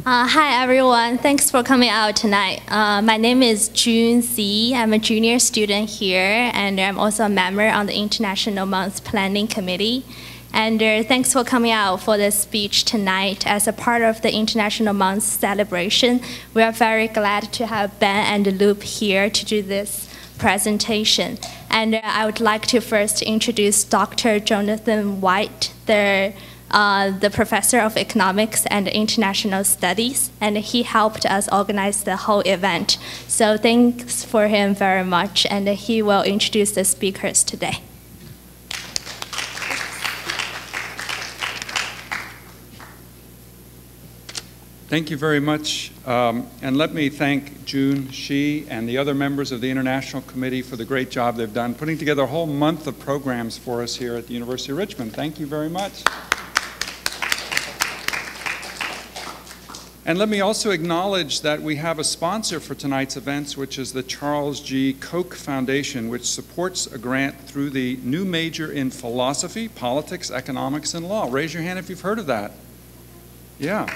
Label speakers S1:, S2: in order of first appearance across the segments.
S1: Hi everyone, thanks for coming out tonight. My name is June Z. I'm a junior student here, and I'm also a member on the International Month Planning Committee. And thanks for coming out for this speech tonight. As a part of the International Month celebration, we are very glad to have Ben and Loop here to do this presentation. And I would like to first introduce Dr. Jonathan White, the professor of economics and international studies, and he helped us organize the whole event. So thanks for him very much, and he will introduce the speakers today.
S2: Thank you very much, and let me thank June Shi and the other members of the International Committee for the great job they've done putting together a whole month of programs for us here at the University of Richmond. Thank you very much. And let me also acknowledge that we have a sponsor for tonight's events, which is the Charles G. Koch Foundation, which supports a grant through the new major in philosophy, politics, economics, and law. Raise your hand if you've heard of that. Yeah.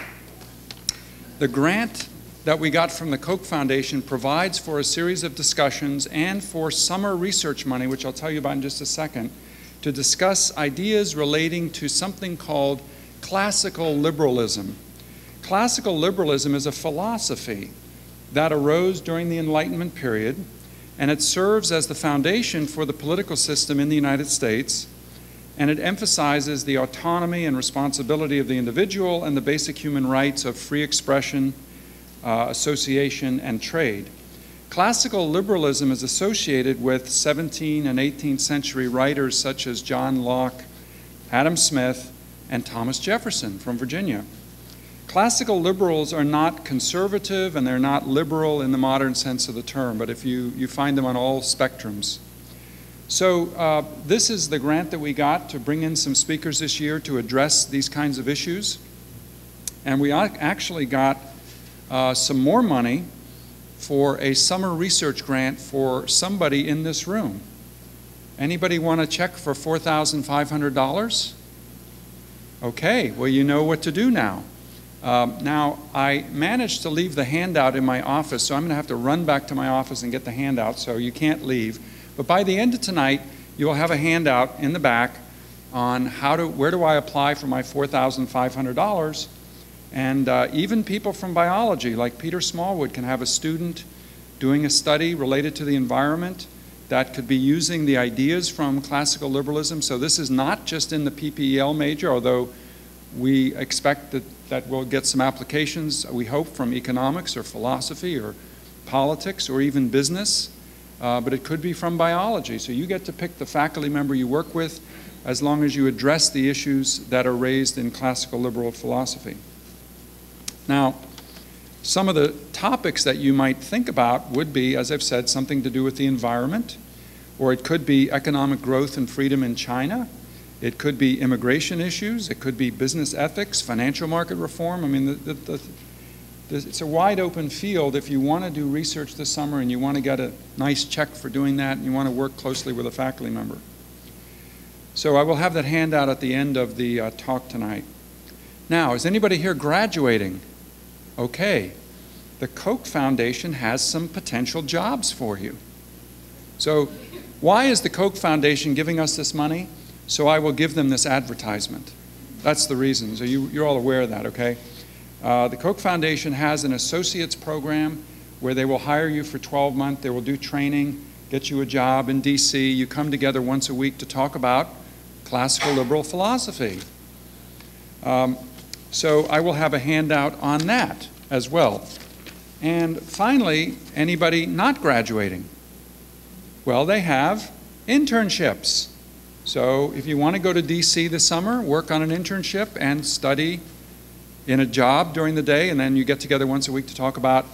S2: The grant that we got from the Koch Foundation provides for a series of discussions and for summer research money, which I'll tell you about in just a second, to discuss ideas relating to something called classical liberalism. Classical liberalism is a philosophy that arose during the Enlightenment period, and it serves as the foundation for the political system in the United States, and it emphasizes the autonomy and responsibility of the individual and the basic human rights of free expression, association, and trade. Classical liberalism is associated with 17th and 18th century writers such as John Locke, Adam Smith, and Thomas Jefferson from Virginia. Classical liberals are not conservative, and they're not liberal in the modern sense of the term, but if you find them on all spectrums. So this is the grant that we got to bring in some speakers this year to address these kinds of issues. And we actually got some more money for a summer research grant for somebody in this room. Anybody want a check for $4,500? Okay, well, you know what to do now. Now, I managed to leave the handout in my office, so I'm going to have to run back to my office and get the handout, so you can't leave. But by the end of tonight, you will have a handout in the back on where do I apply for my $4,500. And even people from biology, like Peter Smallwood, can have a student doing a study related to the environment that could be using the ideas from classical liberalism. So this is not just in the PPEL major, although we expect that we'll get some applications, we hope, from economics or philosophy or politics or even business, but it could be from biology. So you get to pick the faculty member you work with as long as you address the issues that are raised in classical liberal philosophy. Now, some of the topics that you might think about would be, as I've said, something to do with the environment, or it could be economic growth and freedom in China. It could be immigration issues. It could be business ethics, financial market reform. I mean, it's a wide open field if you want to do research this summer and you want to get a nice check for doing that and you want to work closely with a faculty member. So I will have that handout at the end of the talk tonight. Now, is anybody here graduating? Okay. The Koch Foundation has some potential jobs for you. So why is the Koch Foundation giving us this money? So I will give them this advertisement. That's the reason. So you're all aware of that, okay? The Koch Foundation has an associate's program where they will hire you for 12 months. They will do training, get you a job in DC. You come together once a week to talk about classical liberal philosophy. So I will have a handout on that as well. And finally, anybody not graduating? Well, they have internships. So if you want to go to DC this summer, work on an internship and study in a job during the day, and then you get together once a week to talk about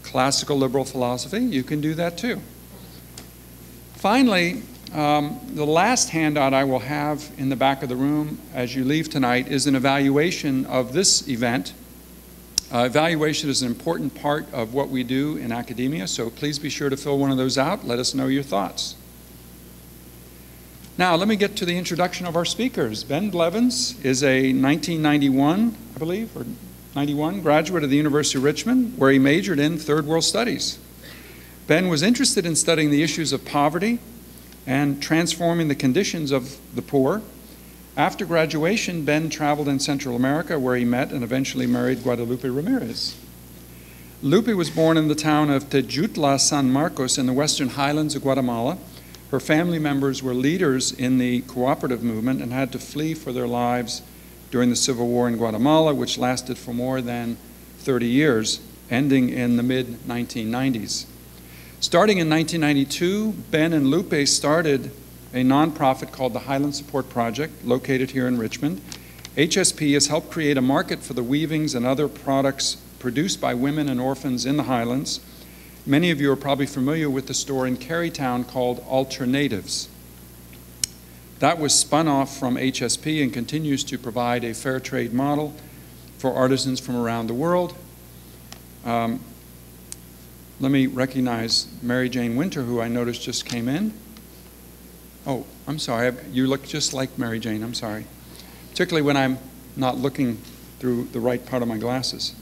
S2: classical liberal philosophy, you can do that too. Finally, the last handout I will have in the back of the room as you leave tonight is an evaluation of this event. Evaluation is an important part of what we do in academia, so please be sure to fill one of those out. Let us know your thoughts. Now, let me get to the introduction of our speakers. Ben Blevins is a 1991, I believe, or 91, graduate of the University of Richmond, where he majored in Third World Studies. Ben was interested in studying the issues of poverty and transforming the conditions of the poor. After graduation, Ben traveled in Central America, where he met and eventually married Guadalupe Ramirez. Lupe was born in the town of Tejutla, San Marcos, in the western highlands of Guatemala. Her family members were leaders in the cooperative movement and had to flee for their lives during the Civil War in Guatemala, which lasted for more than 30 years, ending in the mid-1990s. Starting in 1992, Ben and Lupe started a nonprofit called the Highland Support Project, located here in Richmond. HSP has helped create a market for the weavings and other products produced by women and orphans in the Highlands. Many of you are probably familiar with the store in Carytown called Alternatives. That was spun off from HSP and continues to provide a fair trade model for artisans from around the world. Let me recognize Mary Jane Winter, who I noticed just came in. Oh, I'm sorry, you look just like Mary Jane, I'm sorry. Particularly when I'm not looking through the right part of my glasses.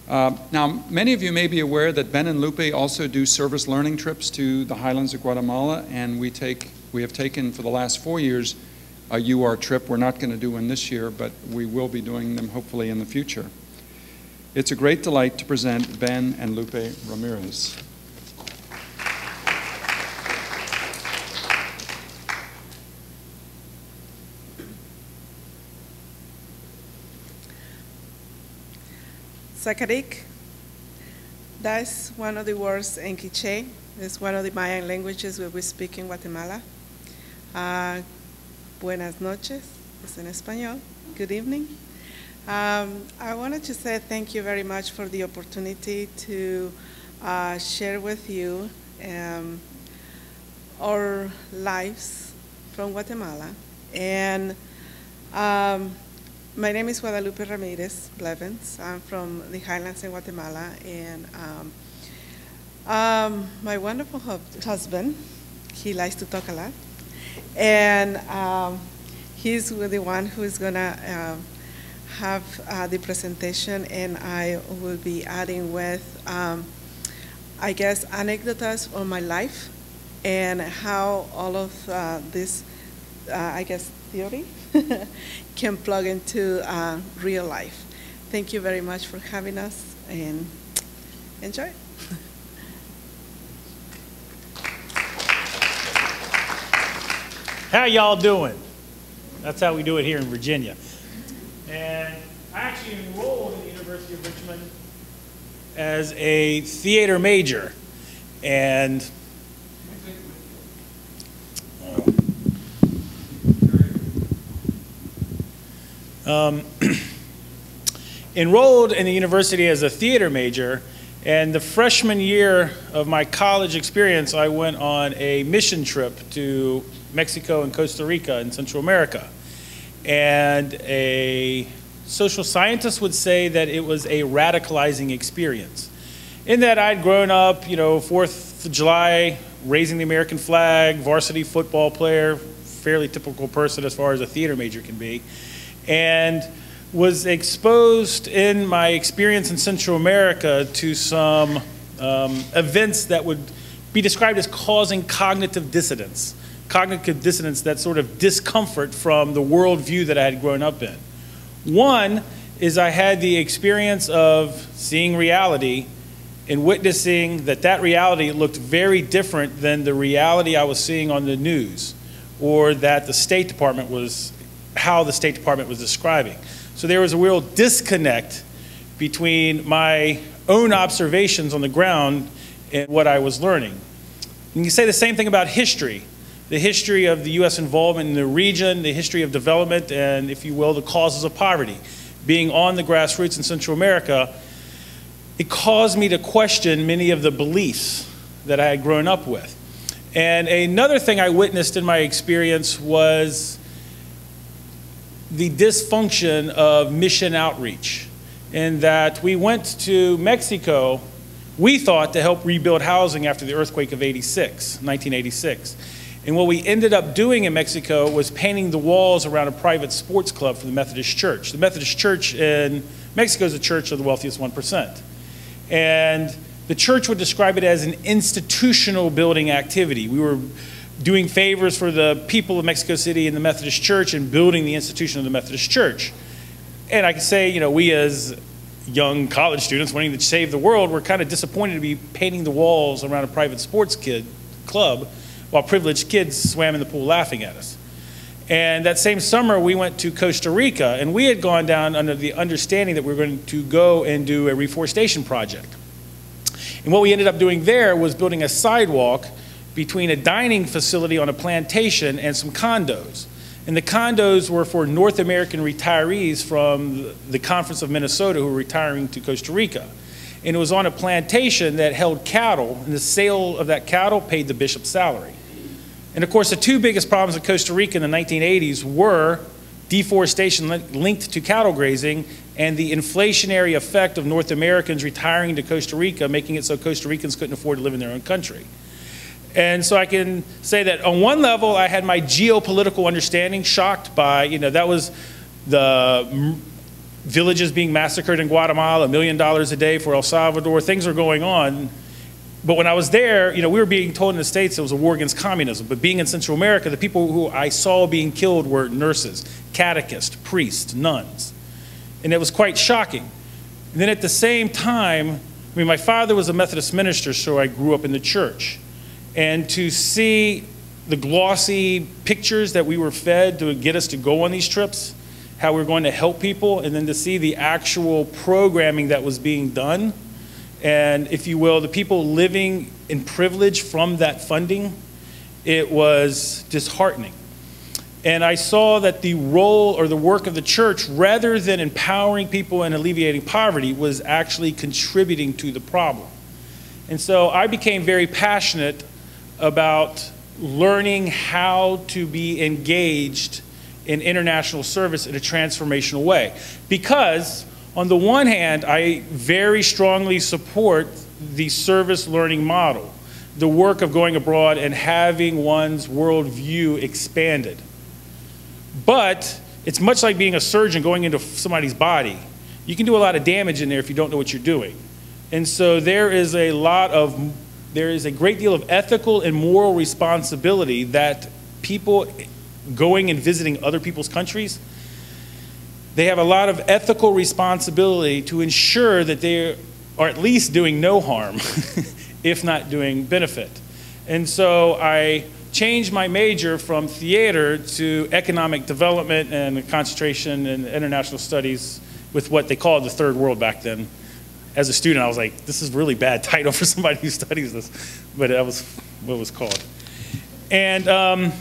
S2: Now, many of you may be aware that Ben and Lupe also do service learning trips to the highlands of Guatemala, and we have taken for the last 4 years a UR trip. We're not going to do one this year, but we will be doing them hopefully in the future. It's a great delight to present Ben and Lupe Ramirez.
S3: Zacaric, that's one of the words in Quiché. It's one of the Mayan languages where we speak in Guatemala. Buenas noches, es en español. Good evening. I wanted to say thank you very much for the opportunity to share with you our lives from Guatemala. And my name is Guadalupe Ramirez Blevins. I'm from the Highlands in Guatemala, and my wonderful husband, he likes to talk a lot, and he's the one who is gonna have the presentation, and I will be adding with, I guess, anecdotes on my life and how all of this, I guess, theory can plug into real life. Thank you very much for having us, and enjoy.
S4: How y'all doing? That's how we do it here in Virginia. And I actually enrolled in the University of Richmond as a theater major. And enrolled in the university as a theater major, and the freshman year of my college experience, I went on a mission trip to Mexico and Costa Rica in Central America. And a social scientist would say that it was a radicalizing experience. In that I'd grown up, 4th of July, raising the American flag, varsity football player, fairly typical person as far as a theater major can be, and was exposed in my experience in Central America to some events that would be described as causing cognitive dissonance. Cognitive dissonance, that sort of discomfort from the worldview that I had grown up in. One is I had the experience of seeing reality and witnessing that that reality looked very different than the reality I was seeing on the news, or that the State Department was, how the State Department was describing. So there was a real disconnect between my own observations on the ground and what I was learning. And you say the same thing about history. The history of the U.S. involvement in the region, the history of development, and, if you will, the causes of poverty. Being on the grassroots in Central America, it caused me to question many of the beliefs that I had grown up with. And another thing I witnessed in my experience was the dysfunction of mission outreach, in that we went to Mexico, we thought, to help rebuild housing after the earthquake of 1986. And what we ended up doing in Mexico was painting the walls around a private sports club for the Methodist Church. The Methodist Church in Mexico is the church of the wealthiest 1%. And the church would describe it as an institutional building activity. We were doing favors for the people of Mexico City and the Methodist Church and building the institution of the Methodist Church. And I can say, we as young college students wanting to save the world, were kind of disappointed to be painting the walls around a private sports club while privileged kids swam in the pool laughing at us. And that same summer, we went to Costa Rica, and we had gone down under the understanding that we were going to go and do a reforestation project. And what we ended up doing there was building a sidewalk between a dining facility on a plantation and some condos. And the condos were for North American retirees from the Conference of Minnesota who were retiring to Costa Rica. And it was on a plantation that held cattle, and the sale of that cattle paid the bishop's salary. And of course, the two biggest problems in Costa Rica in the 1980s were deforestation linked to cattle grazing and the inflationary effect of North Americans retiring to Costa Rica, making it so Costa Ricans couldn't afford to live in their own country. And so I can say that on one level, I had my geopolitical understanding shocked by, that was the villages being massacred in Guatemala, $1 million a day for El Salvador, things are going on. But when I was there, we were being told in the States it was a war against communism. But being in Central America, the people who I saw being killed were nurses, catechists, priests, nuns. And it was quite shocking. And then at the same time, my father was a Methodist minister, so I grew up in the church. And to see the glossy pictures that we were fed to get us to go on these trips, how we were going to help people, and then to see the actual programming that was being done, and if you will, the people living in privilege from that funding, it was disheartening. And I saw that the role or the work of the church, rather than empowering people and alleviating poverty, was actually contributing to the problem. And so I became very passionate about learning how to be engaged in international service in a transformational way. Because on the one hand, I very strongly support the service learning model, the work of going abroad and having one's worldview expanded. But it's much like being a surgeon going into somebody's body. You can do a lot of damage in there if you don't know what you're doing. And so there is a great deal of ethical and moral responsibility that people going and visiting other people's countries, they have a lot of ethical responsibility to ensure that they are at least doing no harm, if not doing benefit. And so I changed my major from theater to economic development and concentration in international studies with what they called the third world back then. As a student, I was like, this is a really bad title for somebody who studies this, but that was what it was called. And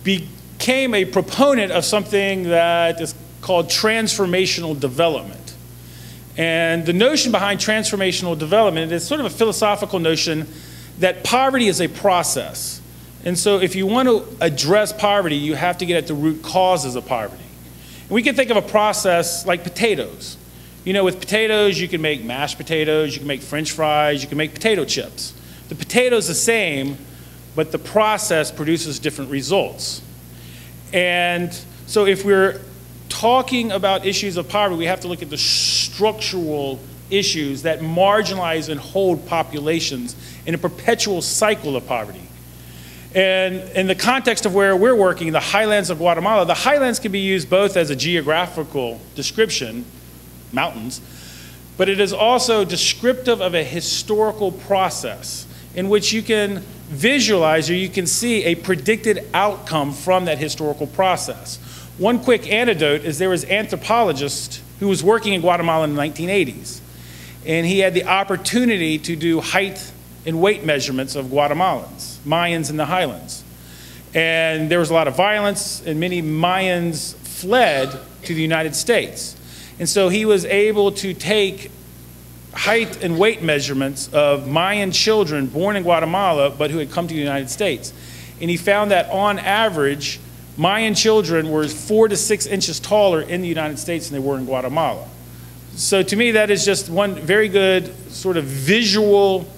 S4: became a proponent of something that is called transformational development. And the notion behind transformational development is sort of a philosophical notion that poverty is a process. And so if you want to address poverty, you have to get at the root causes of poverty. And we can think of a process like potatoes. With potatoes, you can make mashed potatoes, you can make French fries, you can make potato chips. The potato's the same, but the process produces different results. And so if we're talking about issues of poverty, we have to look at the structural issues that marginalize and hold populations in a perpetual cycle of poverty. And in the context of where we're working, the highlands of Guatemala, the highlands can be used both as a geographical description, mountains, but it is also descriptive of a historical process in which you can visualize or you can see a predicted outcome from that historical process. One quick anecdote is there was an anthropologist who was working in Guatemala in the 1980s, and he had the opportunity to do height and weight measurements of Guatemalans, Mayans in the highlands. And there was a lot of violence, and many Mayans fled to the United States. And so he was able to take height and weight measurements of Mayan children born in Guatemala but who had come to the United States. And he found that on average, Mayan children were 4 to 6 inches taller in the United States than they were in Guatemala. So to me, that is just one very good sort of visual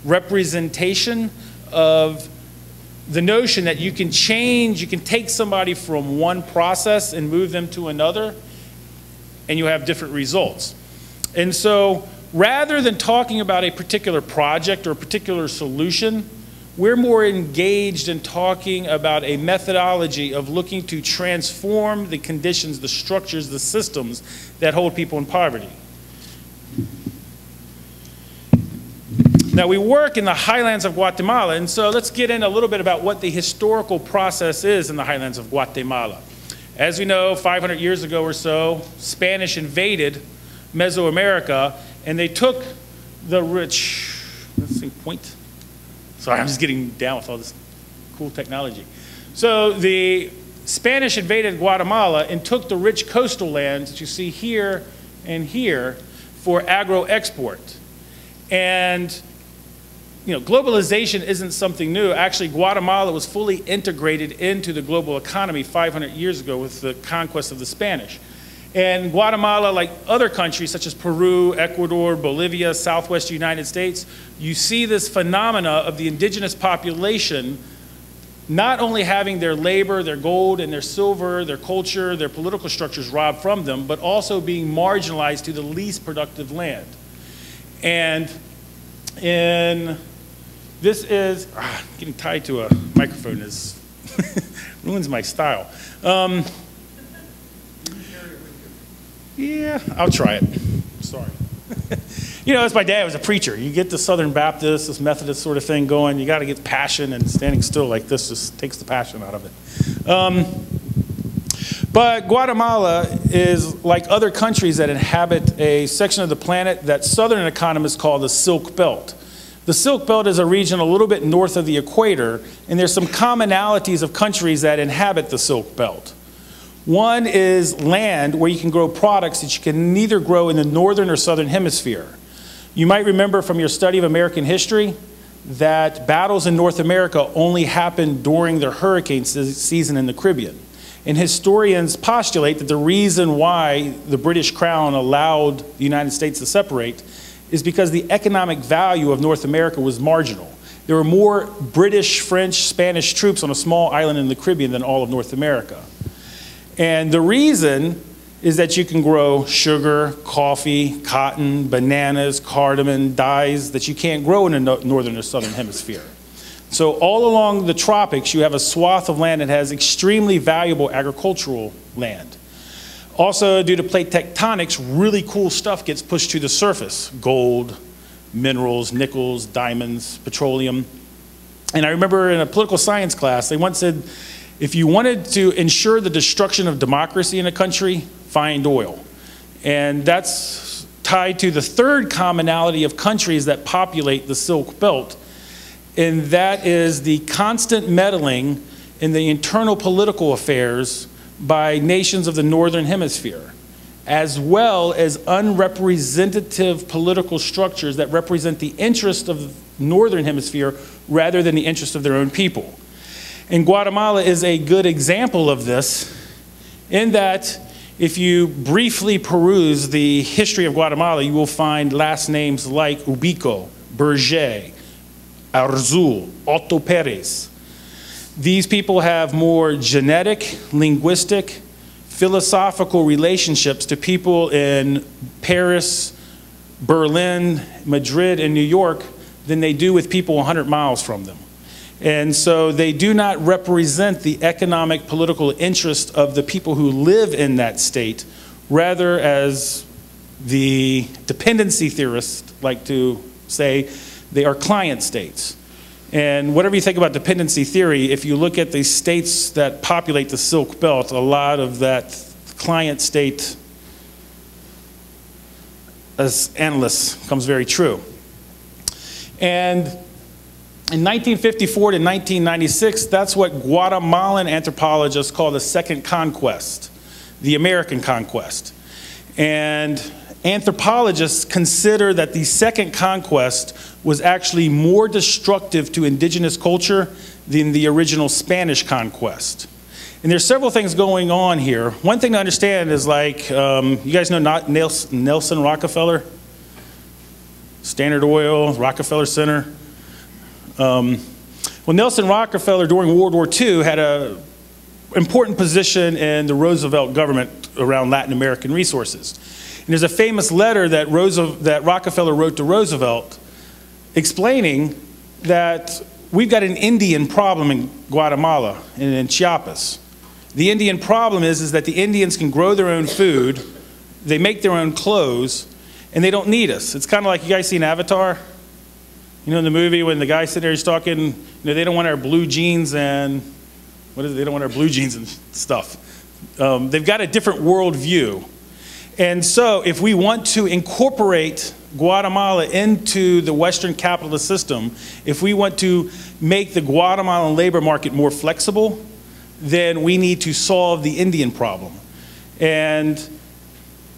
S4: representation of the notion that you can change, you can take somebody from one process and move them to another and you have different results. And so rather than talking about a particular project or a particular solution, we're more engaged in talking about a methodology of looking to transform the conditions, the structures, the systems that hold people in poverty. Now, we work in the highlands of Guatemala, and so let's get in a little bit about what the historical process is in the highlands of Guatemala. As we know, 500 years ago or so, Spanish invaded Mesoamerica, and they took the rich, let's see, point. Sorry, I'm just getting down with all this cool technology. So the Spanish invaded Guatemala and took the rich coastal lands that you see here and here for agro-export. And you know, globalization isn't something new. Actually, Guatemala was fully integrated into the global economy 500 years ago with the conquest of the Spanish. And Guatemala, like other countries such as Peru, Ecuador, Bolivia, Southwest United States, you see this phenomena of the indigenous population not only having their labor, their gold, and their silver, their culture, their political structures robbed from them, but also being marginalized to the least productive land. And this is, getting tied to a microphone is ruins my style. Yeah, I'll try it. Sorry. You know, as my dad was a preacher, you get the Southern Baptist, this Methodist sort of thing going, you got to get passion, and standing still like this just takes the passion out of it. But Guatemala is like other countries that inhabit a section of the planet that Southern economists call the Silk Belt. The Silk Belt is a region a little bit north of the equator, and there's some commonalities of countries that inhabit the Silk Belt. One is land where you can grow products that you can neither grow in the northern or southern hemisphere. You might remember from your study of American history that battles in North America only happened during the hurricane season in the Caribbean. And historians postulate that the reason why the British Crown allowed the United States to separate is because the economic value of North America was marginal. There were more British, French, Spanish troops on a small island in the Caribbean than all of North America. And the reason is that you can grow sugar, coffee, cotton, bananas, cardamom, dyes that you can't grow in the northern or southern hemisphere. So all along the tropics, you have a swath of land that has extremely valuable agricultural land. Also, due to plate tectonics, really cool stuff gets pushed to the surface. Gold, minerals, nickels, diamonds, petroleum. And I remember in a political science class, they once said, if you wanted to ensure the destruction of democracy in a country, find oil. And that's tied to the third commonality of countries that populate the Silk Belt, and that is the constant meddling in the internal political affairs by nations of the Northern Hemisphere, as well as unrepresentative political structures that represent the interest of the Northern Hemisphere rather than the interest of their own people. And Guatemala is a good example of this, in that if you briefly peruse the history of Guatemala, you will find last names like Ubico, Berger, Arzul, Otto Perez. These people have more genetic, linguistic, philosophical relationships to people in Paris, Berlin, Madrid, and New York than they do with people 100 miles from them. And so they do not represent the economic, political interest of the people who live in that state, rather, as the dependency theorists like to say, they are client states. And whatever you think about dependency theory, if you look at the states that populate the Silk Belt, a lot of that client state, as analysts, comes very true. And in 1954 to 1996, that's what Guatemalan anthropologists call the second conquest, the American conquest. And anthropologists consider that the second conquest was actually more destructive to indigenous culture than the original Spanish conquest. And there's several things going on here. One thing to understand is, like, you guys know Nelson Rockefeller? Standard Oil, Rockefeller Center. Well, Nelson Rockefeller during World War II had a important position in the Roosevelt government around Latin American resources. And there's a famous letter that Rockefeller wrote to Roosevelt explaining that we've got an Indian problem in Guatemala and in Chiapas. The Indian problem is that the Indians can grow their own food, they make their own clothes, and they don't need us. It's kind of like, you guys seen Avatar? You know, in the movie when the guy sitting there is talking, you know, they don't want our blue jeans and, what is it? They don't want our blue jeans and stuff. They've got a different worldview. And so if we want to incorporate Guatemala into the Western capitalist system, if we want to make the Guatemalan labor market more flexible, then we need to solve the Indian problem. And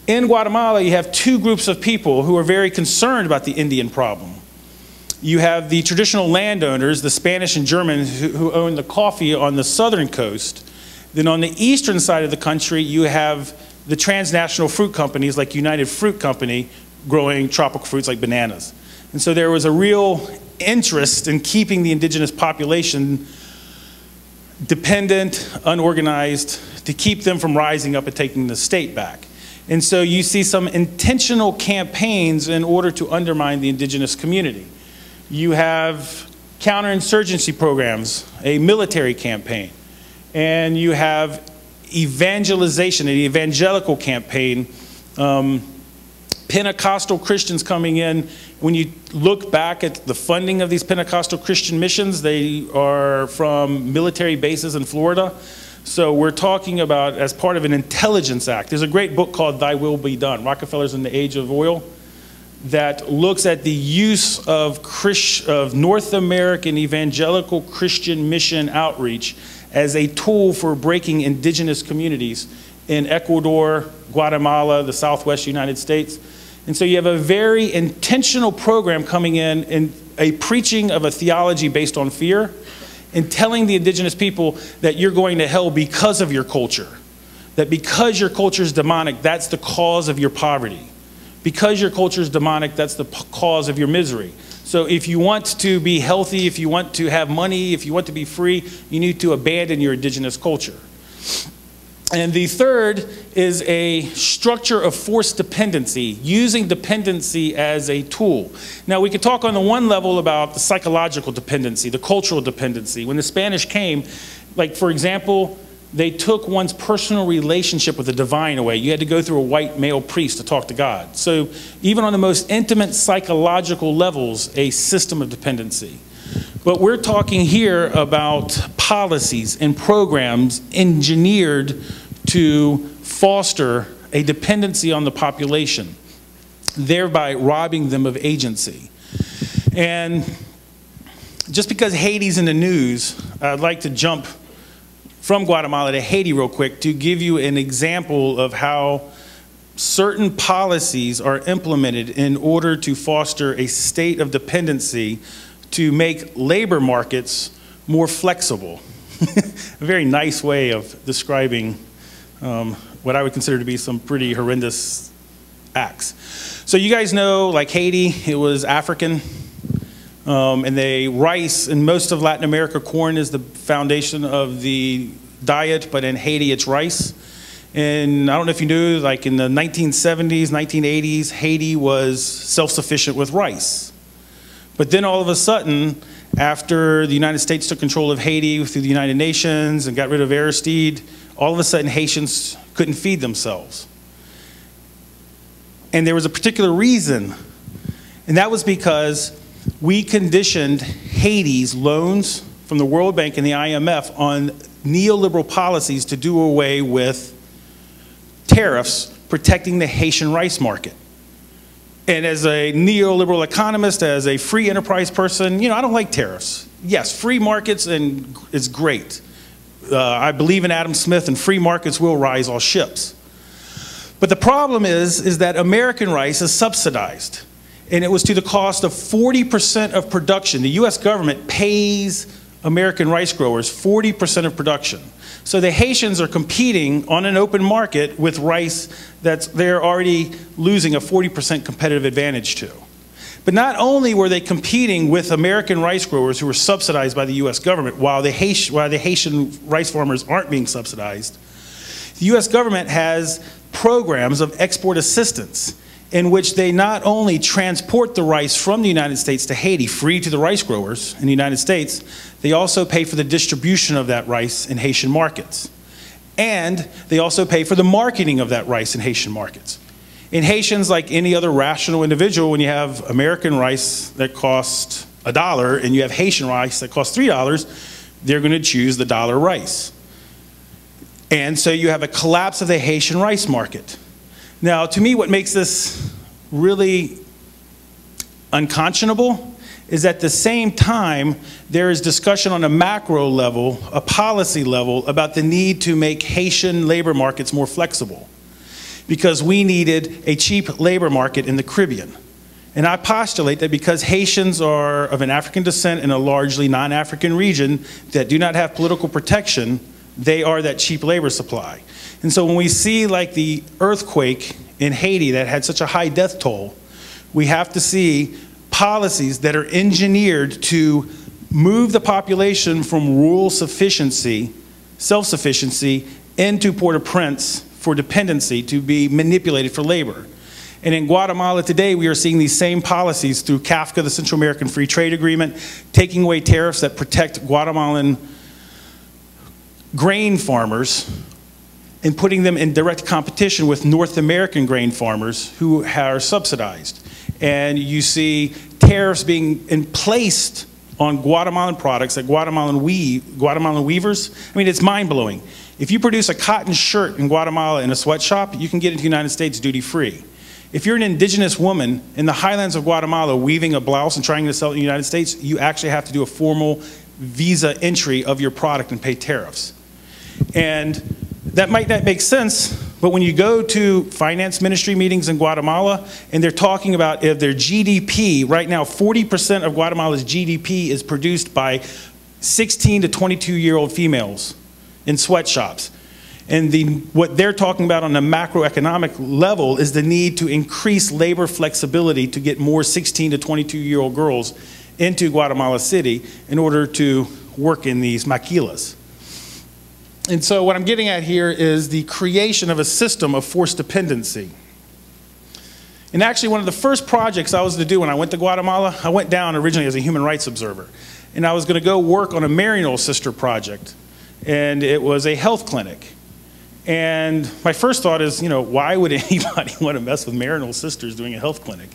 S4: in Guatemala, you have two groups of people who are very concerned about the Indian problem. You have the traditional landowners, the Spanish and Germans who own the coffee on the southern coast. Then on the eastern side of the country, you have the transnational fruit companies like United Fruit Company growing tropical fruits like bananas. And so there was a real interest in keeping the indigenous population dependent, unorganized, to keep them from rising up and taking the state back. And so you see some intentional campaigns in order to undermine the indigenous community. You have counterinsurgency programs, a military campaign, and you have evangelization, an evangelical campaign, Pentecostal Christians coming in. When you look back at the funding of these Pentecostal Christian missions, they are from military bases in Florida. So we're talking about as part of an intelligence act. There's a great book called Thy Will Be Done, Rockefeller's in the Age of Oil, that looks at the use of North American evangelical Christian mission outreach as a tool for breaking indigenous communities in Ecuador, Guatemala, the Southwest United States. And so you have a very intentional program coming in a preaching of a theology based on fear, and telling the indigenous people that you're going to hell because of your culture. That because your culture is demonic, that's the cause of your poverty. Because your culture is demonic, that's the cause of your misery. So if you want to be healthy, if you want to have money, if you want to be free, you need to abandon your indigenous culture. And the third is a structure of forced dependency, using dependency as a tool. Now, we could talk on the one level about the psychological dependency, the cultural dependency. When the Spanish came, like, for example, they took one's personal relationship with the divine away. You had to go through a white male priest to talk to God. So even on the most intimate psychological levels, a system of dependency. But we're talking here about policies and programs engineered to foster a dependency on the population, thereby robbing them of agency. And just because Haiti's in the news, I'd like to jump from Guatemala to Haiti real quick to give you an example of how certain policies are implemented in order to foster a state of dependency to make labor markets more flexible. A very nice way of describing what I would consider to be some pretty horrendous acts. So you guys know, like Haiti, it was African, and rice in most of Latin America, corn is the foundation of the diet, but in Haiti it's rice. And I don't know if you knew, like in the 1970s, 1980s, Haiti was self-sufficient with rice. But then all of a sudden, after the United States took control of Haiti through the United Nations and got rid of Aristide, all of a sudden Haitians couldn't feed themselves. And there was a particular reason, and that was because we conditioned Haiti's loans from the World Bank and the IMF on neoliberal policies to do away with tariffs protecting the Haitian rice market. And as a neoliberal economist, as a free enterprise person, you know, I don't like tariffs. Yes, free markets and is great. I believe in Adam Smith, and free markets will rise all ships. But the problem is that American rice is subsidized. And it was to the cost of 40% of production. The US government pays American rice growers 40% of production. So the Haitians are competing on an open market with rice that they're already losing a 40% competitive advantage to. But not only were they competing with American rice growers who were subsidized by the U.S. government, while the Haitian rice farmers aren't being subsidized, the U.S. government has programs of export assistance in which they not only transport the rice from the United States to Haiti free to the rice growers in the United States, they also pay for the distribution of that rice in Haitian markets. And they also pay for the marketing of that rice in Haitian markets. In Haitians, like any other rational individual, when you have American rice that costs $1 and you have Haitian rice that costs $3, they're going to choose the dollar rice. And so you have a collapse of the Haitian rice market. Now, to me, what makes this really unconscionable is at the same time, there is discussion on a macro level, a policy level, about the need to make Haitian labor markets more flexible, because we needed a cheap labor market in the Caribbean. And I postulate that because Haitians are of an African descent in a largely non-African region that do not have political protection, they are that cheap labor supply. And so when we see like the earthquake in Haiti that had such a high death toll, we have to see policies that are engineered to move the population from rural sufficiency, self-sufficiency, into Port-au-Prince for dependency to be manipulated for labor. And in Guatemala today, we are seeing these same policies through CAFTA, the Central American Free Trade Agreement, taking away tariffs that protect Guatemalan grain farmers and putting them in direct competition with North American grain farmers who are subsidized. And you see tariffs being placed on Guatemalan products, like Guatemalan weavers. I mean, it's mind-blowing. If you produce a cotton shirt in Guatemala in a sweatshop, you can get into the United States duty-free. If you're an indigenous woman in the highlands of Guatemala weaving a blouse and trying to sell it in the United States, you actually have to do a formal visa entry of your product and pay tariffs. And that might not make sense, but when you go to finance ministry meetings in Guatemala and they're talking about if their GDP, right now 40% of Guatemala's GDP is produced by 16 to 22-year-old females in sweatshops. And what they're talking about on a macroeconomic level is the need to increase labor flexibility to get more 16 to 22-year-old girls into Guatemala City in order to work in these maquilas. And so what I'm getting at here is the creation of a system of forced dependency. And actually one of the first projects I was to do when I went to Guatemala, I went down originally as a human rights observer. And I was going to go work on a Maryknoll Sister project. And it was a health clinic. And my first thought is, you know, why would anybody want to mess with Maryknoll Sisters doing a health clinic?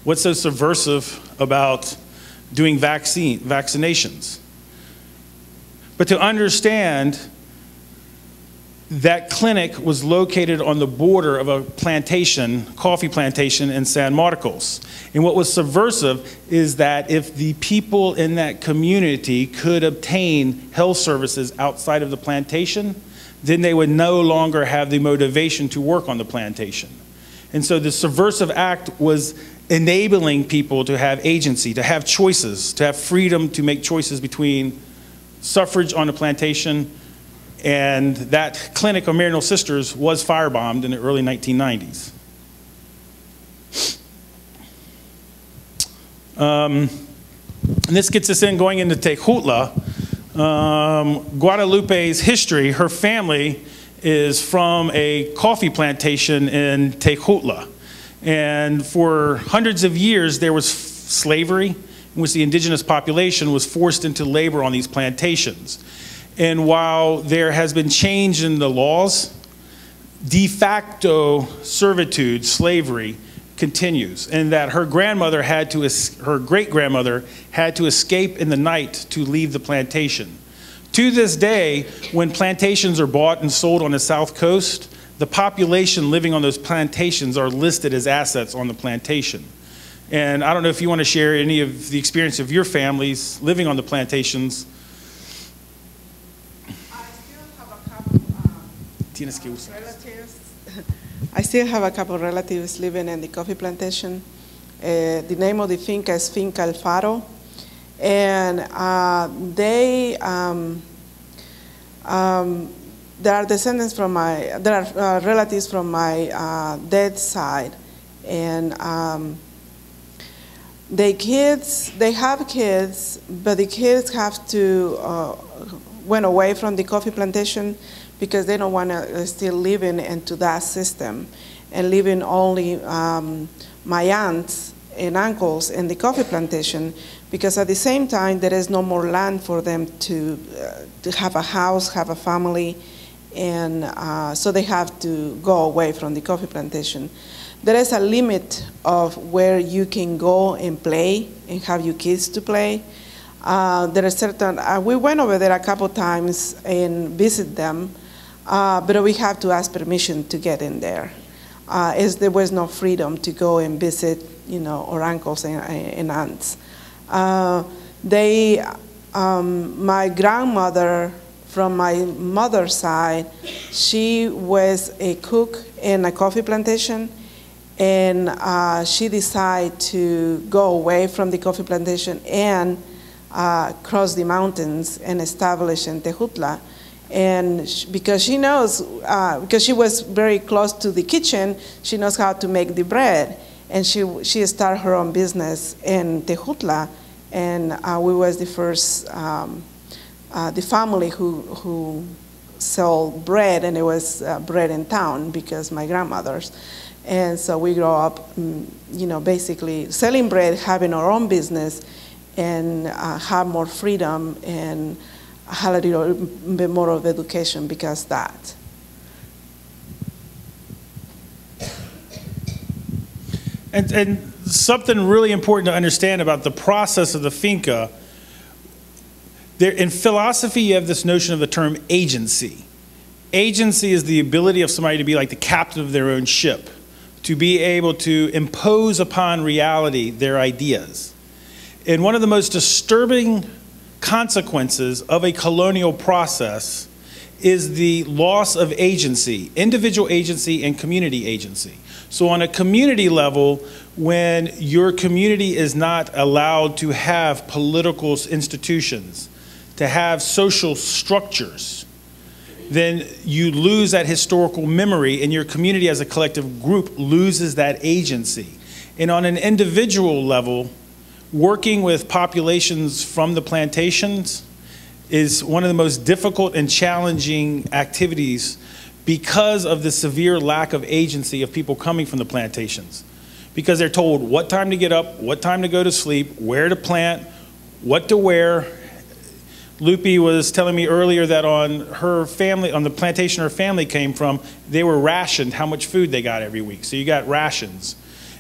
S4: What's so subversive about doing vaccinations? But to understand that clinic was located on the border of a plantation, coffee plantation in San Marcos. And what was subversive is that if the people in that community could obtain health services outside of the plantation, then they would no longer have the motivation to work on the plantation. And so the subversive act was enabling people to have agency, to have choices, to have freedom to make choices between suffrage on the plantation. And that clinic of Maryknoll Sisters was firebombed in the early 1990s. And this gets us in going into Tejutla. Guadalupe's history, her family is from a coffee plantation in Tejutla. And for hundreds of years, there was slavery in which the indigenous population was forced into labor on these plantations. And while there has been change in the laws, de facto servitude, slavery, continues. And that her grandmother had to, her great-grandmother had to escape in the night to leave the plantation. To this day, when plantations are bought and sold on the South Coast, the population living on those plantations are listed as assets on the plantation. And I don't know if you want to share any of the experience of your families living on the plantations.
S3: I still have a couple of relatives living in the coffee plantation. The name of the finca is Finca El Faro. And they are descendants from my, there are relatives from my dad's side. And they have kids, but the kids have to went away from the coffee plantation because they don't want to still living into that system and living only my aunts and uncles in the coffee plantation, because at the same time there is no more land for them to have a house, have a family, and so they have to go away from the coffee plantation. There is a limit of where you can go and play and have your kids to play. There are certain, we went over there a couple times and visit them, but we have to ask permission to get in there. As there was no freedom to go and visit, you know, our uncles and aunts. My grandmother, from my mother's side, she was a cook in a coffee plantation, and she decided to go away from the coffee plantation and cross the mountains and establish in Tejutla. And because she knows, because she was very close to the kitchen, she knows how to make the bread. And she started her own business in Tejutla, and we was the first, the family who sold bread, and it was bread in town because my grandmother's. And so we grew up, you know, basically selling bread, having our own business, and have more freedom and had a little bit more of education because of that.
S4: And something really important to understand about the process of the finca, in philosophy you have this notion of the term agency. Agency is the ability of somebody to be like the captain of their own ship, to be able to impose upon reality their ideas. And one of the most disturbing consequences of a colonial process is the loss of agency, individual agency and community agency. So on a community level, when your community is not allowed to have political institutions, to have social structures, then you lose that historical memory, and your community as a collective group loses that agency. And on an individual level, working with populations from the plantations is one of the most difficult and challenging activities because of the severe lack of agency of people coming from the plantations. Because they're told what time to get up, what time to go to sleep, where to plant, what to wear. Lupe was telling me earlier that on her family, on the plantation her family came from, they were rationed how much food they got every week. So you got rations.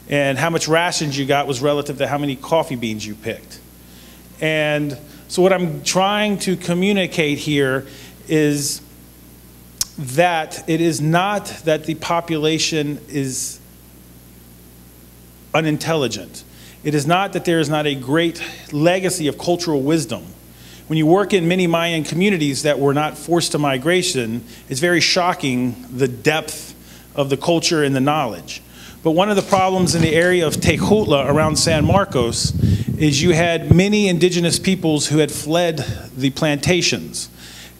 S4: And how much rations you got was relative to how many coffee beans you picked. And so what I'm trying to communicate here is that it is not that the population is unintelligent. It is not that there is not a great legacy of cultural wisdom. When you work in many Mayan communities that were not forced to migration, it's very shocking the depth of the culture and the knowledge. But one of the problems in the area of Tejutla around San Marcos is you had many indigenous peoples who had fled the plantations.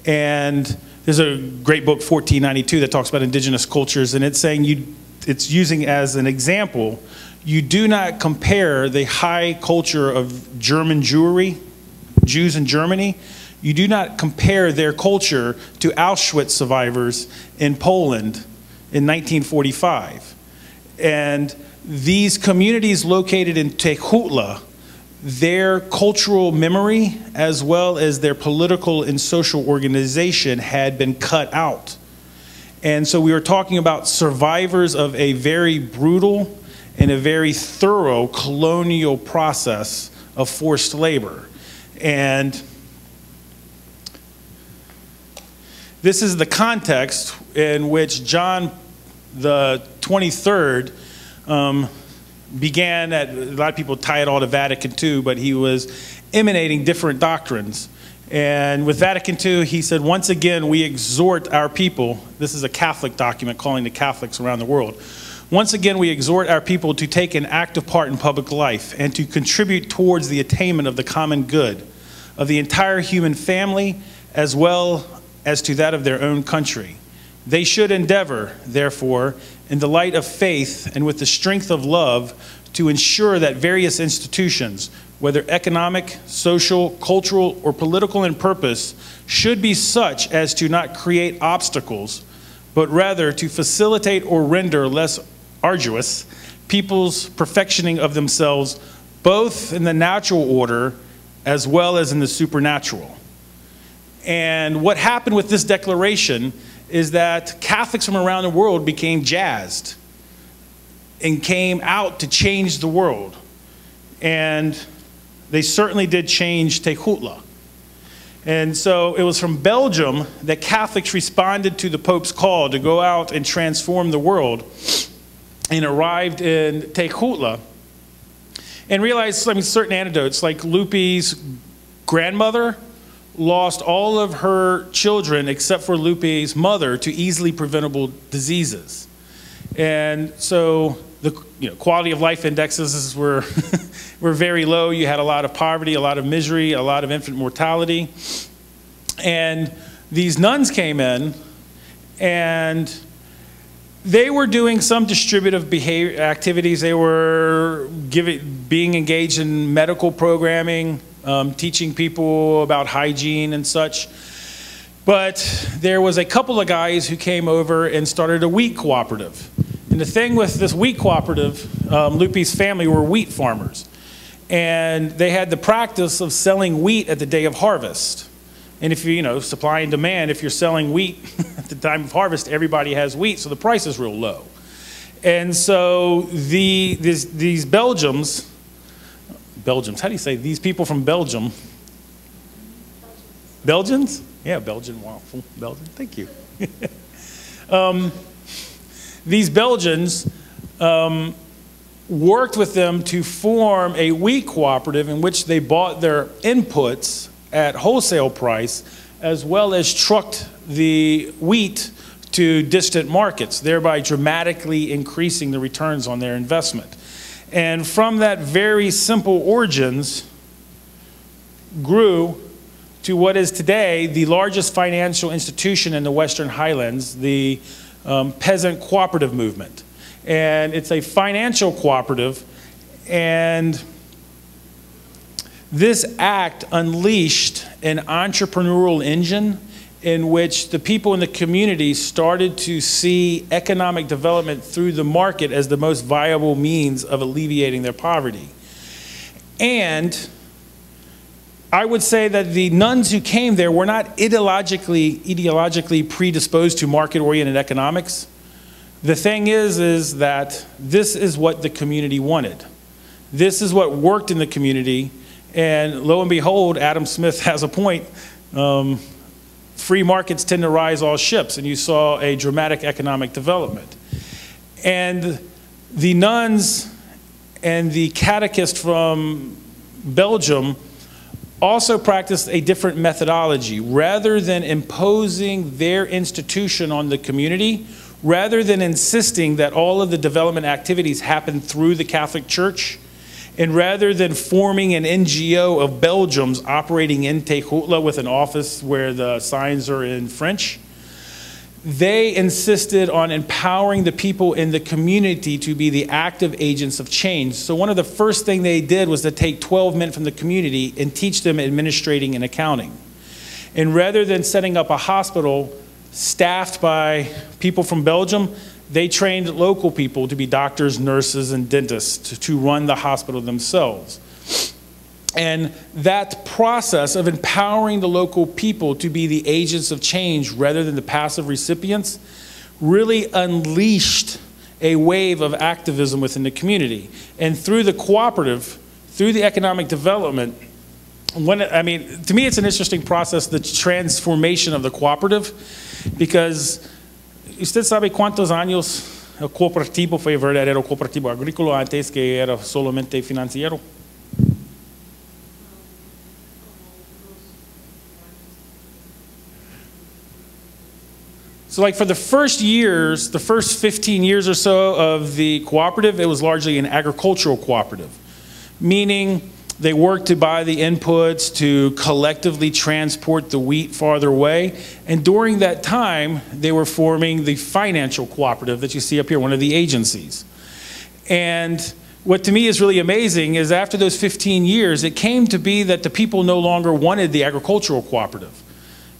S4: And there's a great book, 1492, that talks about indigenous cultures, and it's saying it's using as an example, you do not compare the high culture of German Jewry, Jews in Germany, you do not compare their culture to Auschwitz survivors in Poland in 1945. And these communities located in Tejutla, their cultural memory as well as their political and social organization had been cut out. And so we were talking about survivors of a very brutal and a very thorough colonial process of forced labor. And this is the context in which John the 23rd began at, a lot of people tie it all to Vatican II, but he was emanating different doctrines. And with Vatican II, he said, once again, we exhort our people, this is a Catholic document calling the Catholics around the world, once again, we exhort our people to take an active part in public life and to contribute towards the attainment of the common good of the entire human family as well as to that of their own country. They should endeavor, therefore, in the light of faith and with the strength of love, to ensure that various institutions, whether economic, social, cultural, or political in purpose, should be such as to not create obstacles, but rather to facilitate or render less arduous people's perfectioning of themselves, both in the natural order as well as in the supernatural. And what happened with this declaration is that Catholics from around the world became jazzed and came out to change the world. And they certainly did change Tejutla. And so it was from Belgium that Catholics responded to the Pope's call to go out and transform the world, and arrived in Tejutla and realized, I mean, certain anecdotes, like Lupe's grandmother lost all of her children except for Lupe's mother to easily preventable diseases. And so the quality of life indexes were, were very low. You had a lot of poverty, a lot of misery, a lot of infant mortality. And these nuns came in, and they were doing some distributive behavior activities. They were being engaged in medical programming, teaching people about hygiene and such. But there was a couple of guys who came over and started a wheat cooperative. And the thing with this wheat cooperative, Lupe's family were wheat farmers. And they had the practice of selling wheat at the day of harvest. And if you, supply and demand, if you're selling wheat at the time of harvest, everybody has wheat, so the price is real low. And so these Belgians, how do you say, these people from Belgium? Belgians? Yeah, Belgian waffle, Belgian, thank you. These Belgians worked with them to form a wheat cooperative in which they bought their inputs at wholesale price, as well as trucked the wheat to distant markets, thereby dramatically increasing the returns on their investment. And from that very simple origins grew to what is today the largest financial institution in the Western Highlands, the Peasant Cooperative Movement. And it's a financial cooperative, and this act unleashed an entrepreneurial engine in which the people in the community started to see economic development through the market as the most viable means of alleviating their poverty. And I would say that the nuns who came there were not ideologically predisposed to market-oriented economics. The thing is that this is what the community wanted. This is what worked in the community. And lo and behold, Adam Smith has a point. Free markets tend to rise all ships, and you saw a dramatic economic development. And the nuns and the catechist from Belgium also practiced a different methodology. Rather than imposing their institution on the community, rather than insisting that all of the development activities happen through the Catholic Church, and rather than forming an NGO of Belgians operating in Tejutla with an office where the signs are in French, they insisted on empowering the people in the community to be the active agents of change. So one of the first things they did was to take 12 men from the community and teach them administrating and accounting. And rather than setting up a hospital staffed by people from Belgium, they trained local people to be doctors, nurses, and dentists to run the hospital themselves. And that process of empowering the local people to be the agents of change rather than the passive recipients really unleashed a wave of activism within the community. And through the cooperative, through the economic development, to me it's an interesting process, the transformation of the cooperative, because ¿usted sabe cuántos años el cooperativo fue verdadero cooperativo agrícola antes que era solamente financiero? So like for the first years, the first 15 years or so of the cooperative, it was largely an agricultural cooperative, meaning they worked to buy the inputs, to collectively transport the wheat farther away. And during that time, they were forming the financial cooperative that you see up here, one of the agencies. And what to me is really amazing is after those 15 years, it came to be that the people no longer wanted the agricultural cooperative.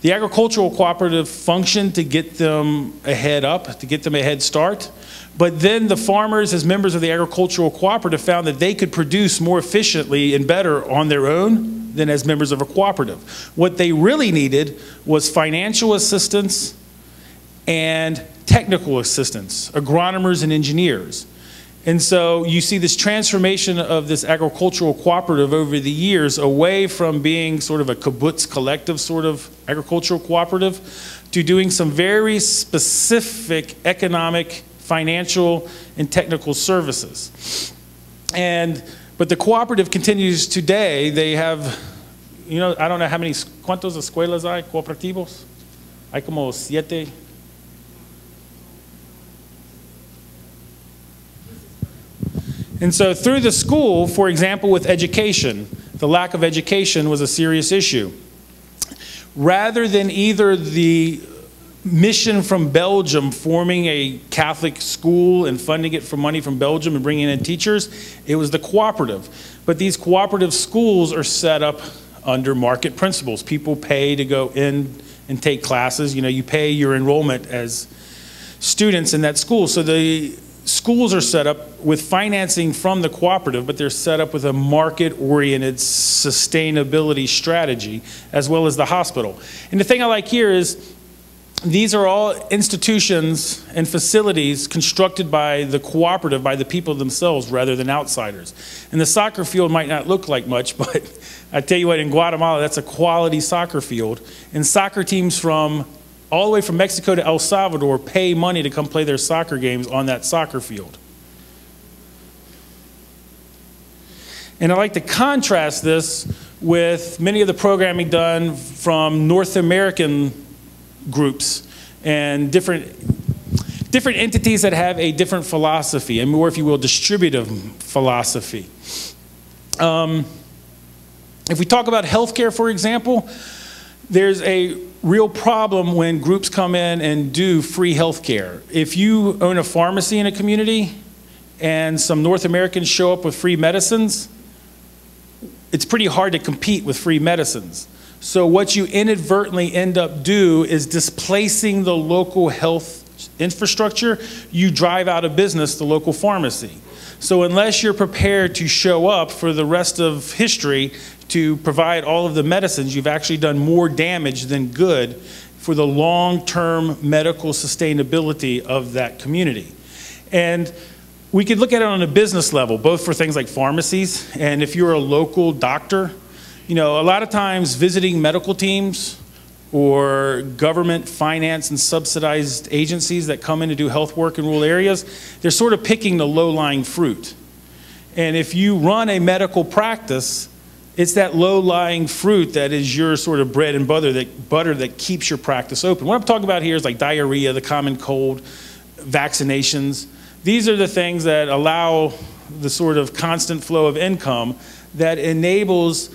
S4: The agricultural cooperative functioned to get them a head up, to get them a head start. But then the farmers, as members of the agricultural cooperative, found that they could produce more efficiently and better on their own than as members of a cooperative. What they really needed was financial assistance and technical assistance, agronomers and engineers. And so you see this transformation of this agricultural cooperative over the years away from being sort of a kibbutz collective sort of agricultural cooperative to doing some very specific economic, financial, and technical services. But the cooperative continues today. They have, you know, I don't know how many, ¿cuántos escuelas hay, cooperativos? Hay como 7. And so through the school, for example, with education, the lack of education was a serious issue. Rather than either the mission from Belgium forming a Catholic school and funding it for money from Belgium and bringing in teachers, it was the cooperative. But these cooperative schools are set up under market principles. People pay to go in and take classes. You know, you pay your enrollment as students in that school. So the schools are set up with financing from the cooperative, but they're set up with a market-oriented sustainability strategy, as well as the hospital. And the thing I like here is these are all institutions and facilities constructed by the cooperative, by the people themselves, rather than outsiders. And the soccer field might not look like much, but I tell you what, in Guatemala, that's a quality soccer field. And soccer teams from all the way from Mexico to El Salvador pay money to come play their soccer games on that soccer field. And I like to contrast this with many of the programming done from North American groups and different entities that have a different philosophy, and more, if you will, distributive philosophy. If we talk about healthcare, for example, there's a real problem when groups come in and do free health care. If you own a pharmacy in a community and some North Americans show up with free medicines, it's pretty hard to compete with free medicines. So what you inadvertently end up is displacing the local health infrastructure. You drive out of business the local pharmacy. So unless you're prepared to show up for the rest of history to provide all of the medicines, you've actually done more damage than good for the long-term medical sustainability of that community. And we could look at it on a business level, both for things like pharmacies, and if you're a local doctor, you know, a lot of times visiting medical teams or government finance and subsidized agencies that come in to do health work in rural areas, they're sort of picking the low-lying fruit. And if you run a medical practice, it's that low-lying fruit that is your sort of bread and butter that keeps your practice open. What I'm talking about here is like diarrhea, the common cold, vaccinations. These are the things that allow the sort of constant flow of income that enables,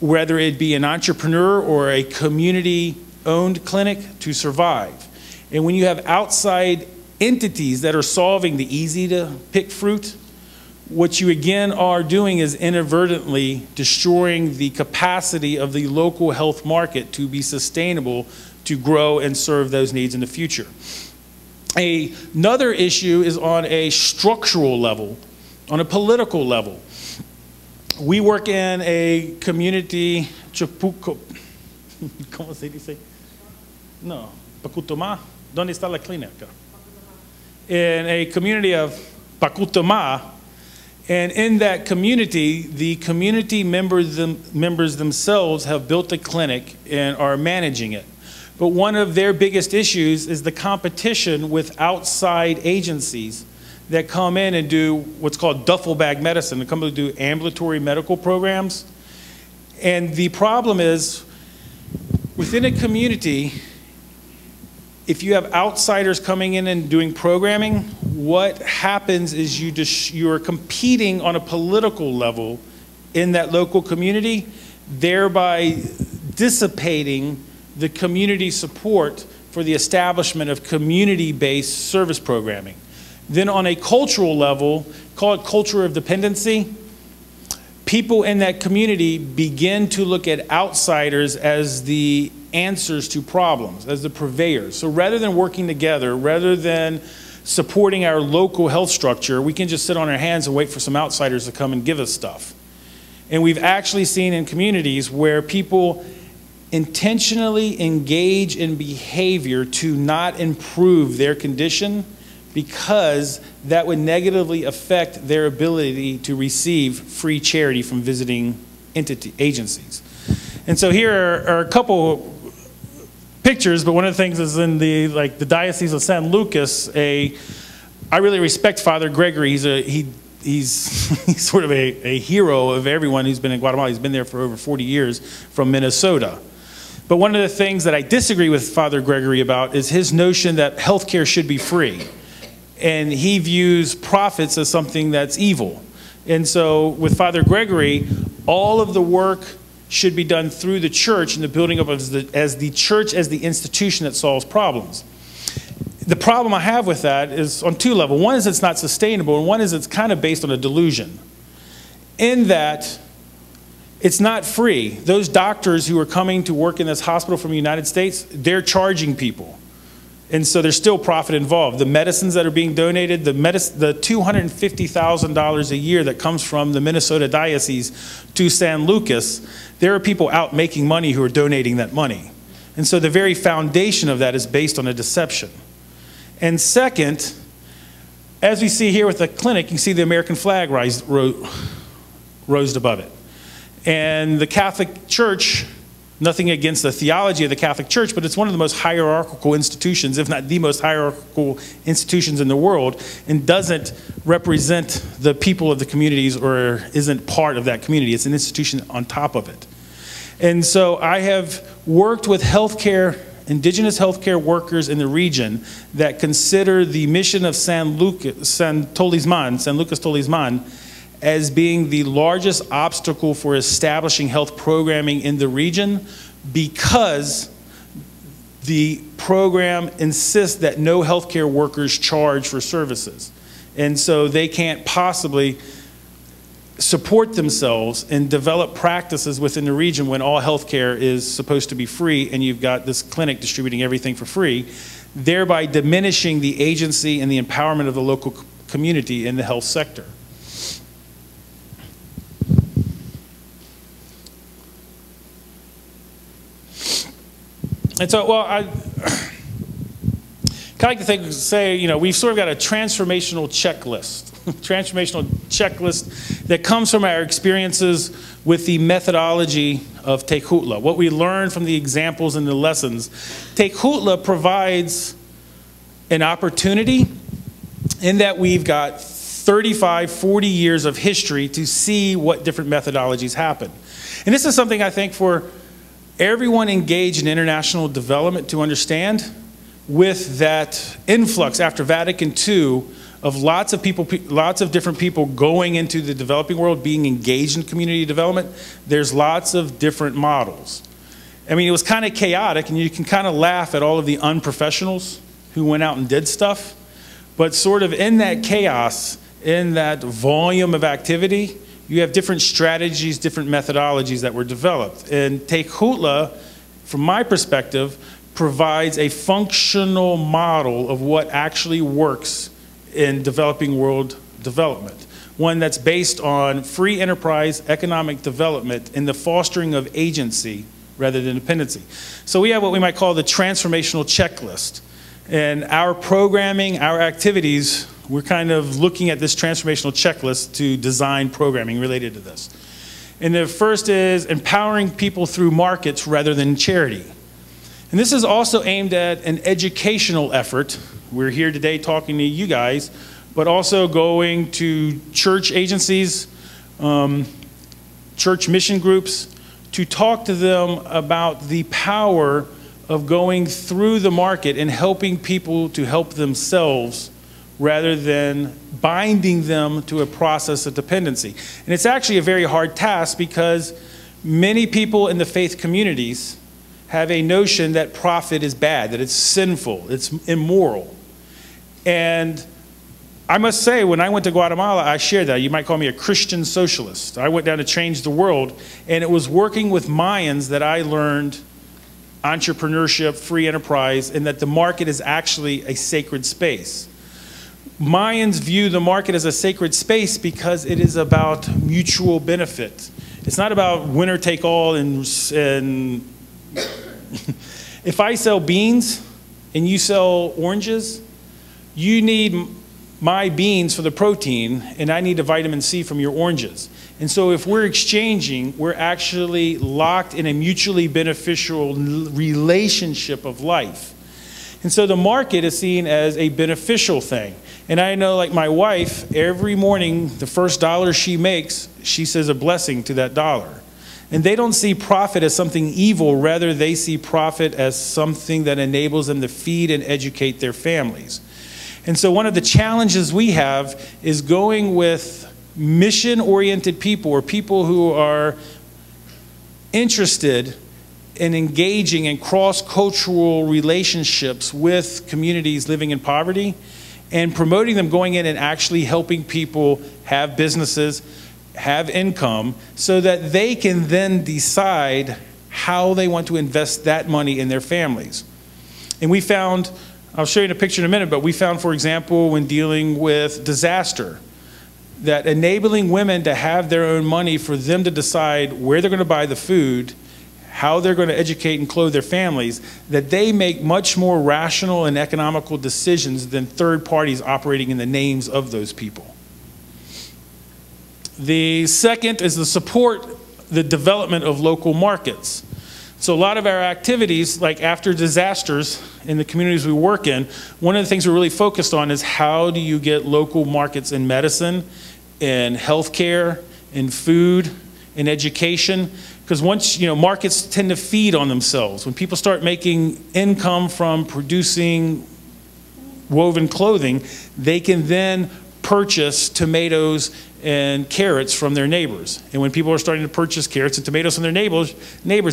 S4: whether it be an entrepreneur or a community-owned clinic, to survive. And when you have outside entities that are solving the easy-to-pick fruit, what you again are doing is inadvertently destroying the capacity of the local health market to be sustainable, to grow and serve those needs in the future. Another issue is on a structural level, on a political level. We work in a community, ¿Cómo se dice? No, Pacutumá. ¿Dónde está la clínica? In a community of Pacutumá, and in that community, the community members themselves have built a clinic and are managing it. But one of their biggest issues is the competition with outside agencies that come in and do what's called duffel bag medicine. They come to do ambulatory medical programs. And the problem is, within a community, if you have outsiders coming in and doing programming, what happens is you're competing on a political level in that local community, thereby dissipating the community support for the establishment of community-based service programming. Then on a cultural level, call it culture of dependency, people in that community begin to look at outsiders as the answers to problems, as the purveyors. So rather than working together, rather than supporting our local health structure, we can just sit on our hands and wait for some outsiders to come and give us stuff. And we've actually seen in communities where people intentionally engage in behavior to not improve their condition because that would negatively affect their ability to receive free charity from visiting agencies. And so here are a couple pictures, but one of the things is in the Diocese of San Lucas, I really respect Father Gregory. He's sort of a hero of everyone who's been in Guatemala. He's been there for over 40 years from Minnesota. But one of the things that I disagree with Father Gregory about is his notion that healthcare should be free. And he views profits as something that's evil. And so with Father Gregory, all of the work should be done through the church and the building up as the church as the institution that solves problems. The problem I have with that is on two levels. One is it's not sustainable, and one is it's kind of based on a delusion. In that it's not free. Those doctors who are coming to work in this hospital from the United States, they're charging people. And so there's still profit involved. The medicines that are being donated, the $250,000 a year that comes from the Minnesota Diocese to San Lucas, there are people out making money who are donating that money. And so the very foundation of that is based on a deception. And second, as we see here with the clinic, you can see the American flag rose above it. And the Catholic Church, nothing against the theology of the Catholic Church, but it's one of the most hierarchical institutions, if not the most hierarchical institutions in the world, and doesn't represent the people of the communities or isn't part of that community. It's an institution on top of it. And so I have worked with indigenous healthcare workers in the region that consider the mission of San Lucas Tolizman, as being the largest obstacle for establishing health programming in the region, because the program insists that no healthcare workers charge for services. And so they can't possibly support themselves and develop practices within the region when all healthcare is supposed to be free and you've got this clinic distributing everything for free, thereby diminishing the agency and the empowerment of the local community in the health sector. And so, well, I kind of like to say, you know, we've sort of got a transformational checklist that comes from our experiences with the methodology of Tejutla, what we learned from the examples and the lessons. Tejutla provides an opportunity in that we've got 35, 40 years of history to see what different methodologies happen. And this is something I think for everyone engaged in international development to understand, with that influx after Vatican II of lots of different people going into the developing world, being engaged in community development, there's lots of different models. I mean, it was kind of chaotic, and you can kind of laugh at all of the unprofessionals who went out and did stuff, but sort of in that chaos, in that volume of activity, you have different strategies, different methodologies that were developed. And Tejutla, from my perspective, provides a functional model of what actually works in developing world development. One that's based on free enterprise, economic development, and the fostering of agency rather than dependency. So we have what we might call the transformational checklist. And our programming, our activities, we're kind of looking at this transformational checklist to design programming related to this. And the first is empowering people through markets rather than charity. And this is also aimed at an educational effort. We're here today talking to you guys, but also going to church agencies, church mission groups, to talk to them about the power of going through the market and helping people to help themselves rather than binding them to a process of dependency. And it's actually a very hard task because many people in the faith communities have a notion that profit is bad, that it's sinful, it's immoral. And I must say, when I went to Guatemala, I shared that. You might call me a Christian socialist. I went down to change the world, and it was working with Mayans that I learned entrepreneurship, free enterprise, and that the market is actually a sacred space. Mayans view the market as a sacred space because it is about mutual benefit. It's not about winner take all and if I sell beans and you sell oranges, you need my beans for the protein and I need the vitamin C from your oranges. And so if we're exchanging, we're actually locked in a mutually beneficial relationship of life. And so the market is seen as a beneficial thing. And I know, like my wife, every morning, the first dollar she makes, she says a blessing to that dollar. And they don't see profit as something evil, rather they see profit as something that enables them to feed and educate their families. And so one of the challenges we have is going with mission-oriented people, or people who are interested in engaging in cross-cultural relationships with communities living in poverty, and promoting them going in and actually helping people have businesses, have income, so that they can then decide how they want to invest that money in their families. And we found, I'll show you a picture in a minute, but we found, for example, when dealing with disaster, that enabling women to have their own money for them to decide where they're going to buy the food, how they're going to educate and clothe their families, that they make much more rational and economical decisions than third parties operating in the names of those people. The second is the support, the development of local markets. So a lot of our activities, like after disasters in the communities we work in, one of the things we're really focused on is how do you get local markets in medicine, in healthcare, in food, in education. Because once, markets tend to feed on themselves. When people start making income from producing woven clothing, they can then purchase tomatoes and carrots from their neighbors. And when people are starting to purchase carrots and tomatoes from their neighbors,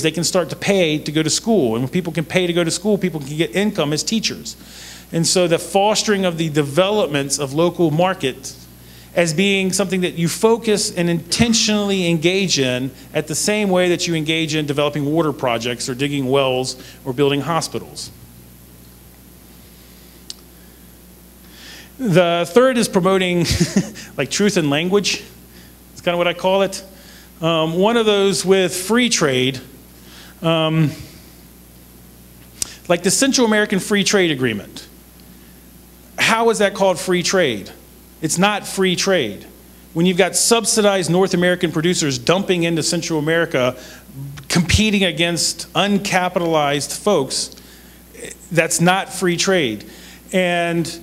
S4: they can start to pay to go to school. And when people can pay to go to school, people can get income as teachers. And so the fostering of the developments of local markets as being something that you focus and intentionally engage in at the same way that you engage in developing water projects or digging wells or building hospitals. The third is promoting like truth in language. It's kind of what I call it. One of those with free trade, like the Central American Free Trade Agreement. How is that called free trade? It's not free trade. When you've got subsidized North American producers dumping into Central America, competing against uncapitalized folks, that's not free trade. And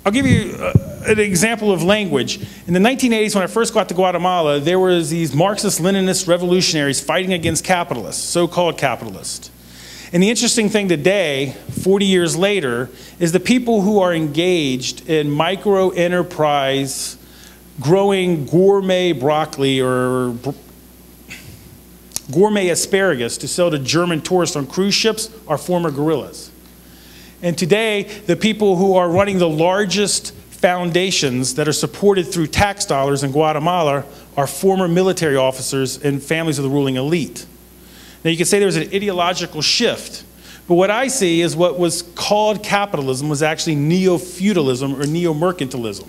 S4: I'll give you an example of language. In the 1980s, when I first got to Guatemala, there were these Marxist-Leninist revolutionaries fighting against capitalists, so-called capitalists. And the interesting thing today, 40 years later, is the people who are engaged in micro-enterprise, growing gourmet broccoli or gourmet asparagus to sell to German tourists on cruise ships are former guerrillas. And today, the people who are running the largest foundations that are supported through tax dollars in Guatemala are former military officers and families of the ruling elite. Now you can say there's an ideological shift, but what I see is what was called capitalism was actually neo-feudalism or neo-mercantilism.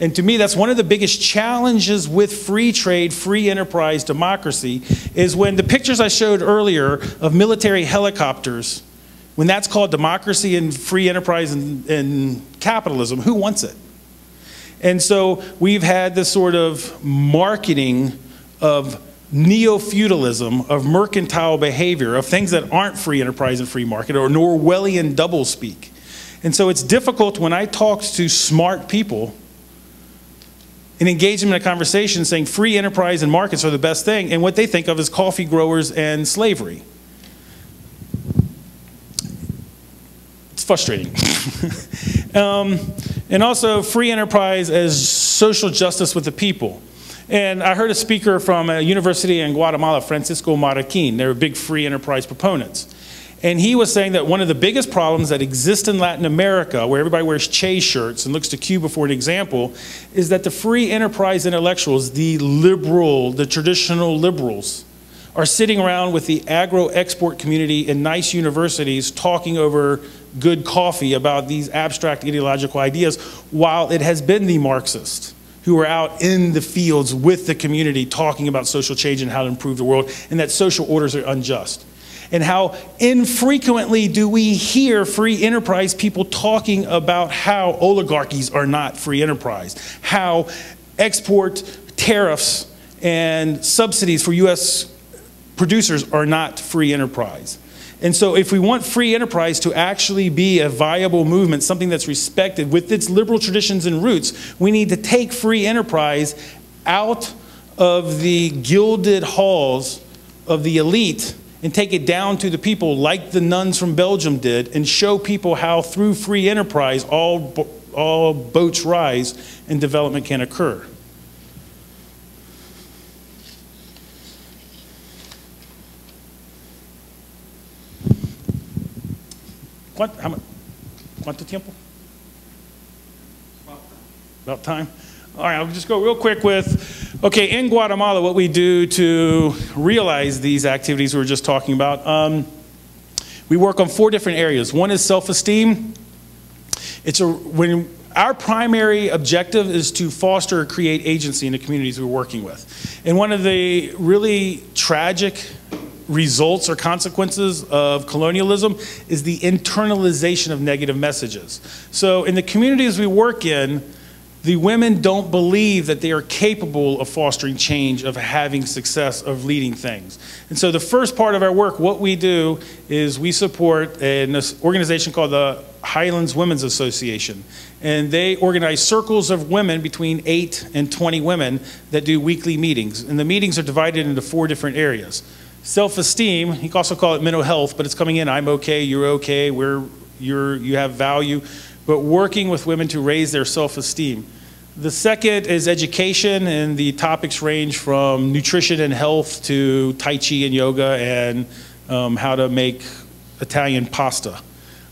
S4: And to me, that's one of the biggest challenges with free trade, free enterprise, democracy, is when the pictures I showed earlier of military helicopters, when that's called democracy and free enterprise and capitalism, who wants it? And so we've had this sort of marketing of neo-feudalism, of mercantile behavior, of things that aren't free enterprise and free market, or Orwellian doublespeak. And so it's difficult when I talk to smart people and engage them in a conversation saying free enterprise and markets are the best thing, and what they think of is coffee growers and slavery. It's frustrating. And also free enterprise as social justice with the people. And I heard a speaker from a university in Guatemala, Francisco Marroquin. They're big free enterprise proponents. And he was saying that one of the biggest problems that exist in Latin America, where everybody wears Che shirts and looks to Cuba for an example, is that the free enterprise intellectuals, the traditional liberals, are sitting around with the agro-export community in nice universities talking over good coffee about these abstract ideological ideas, while it has been the Marxists who are out in the fields with the community talking about social change and how to improve the world, and that social orders are unjust. And how infrequently do we hear free enterprise people talking about how oligarchies are not free enterprise, how export tariffs and subsidies for US producers are not free enterprise. And so if we want free enterprise to actually be a viable movement, something that's respected with its liberal traditions and roots, we need to take free enterprise out of the gilded halls of the elite and take it down to the people like the nuns from Belgium did, and show people how through free enterprise all boats rise and development can occur. ¿Cuánto tiempo? About time. All right, I'll just go real quick with, okay, in Guatemala, what we do to realize these activities we were just talking about. We work on 4 different areas. One is self-esteem. When our primary objective is to foster or create agency in the communities we're working with. And one of the really tragic results or consequences of colonialism is the internalization of negative messages. So in the communities we work in, the women don't believe that they are capable of fostering change, of having success, of leading things. And so the first part of our work, what we do is we support an organization called the Highlands Women's Association. And they organize circles of women between 8 and 20 women that do weekly meetings. And the meetings are divided into 4 different areas. Self-esteem, you can also call it mental health, but it's coming in, I'm okay, you're okay, you have value, but working with women to raise their self-esteem. The second is education, and the topics range from nutrition and health to Tai Chi and yoga and how to make Italian pasta.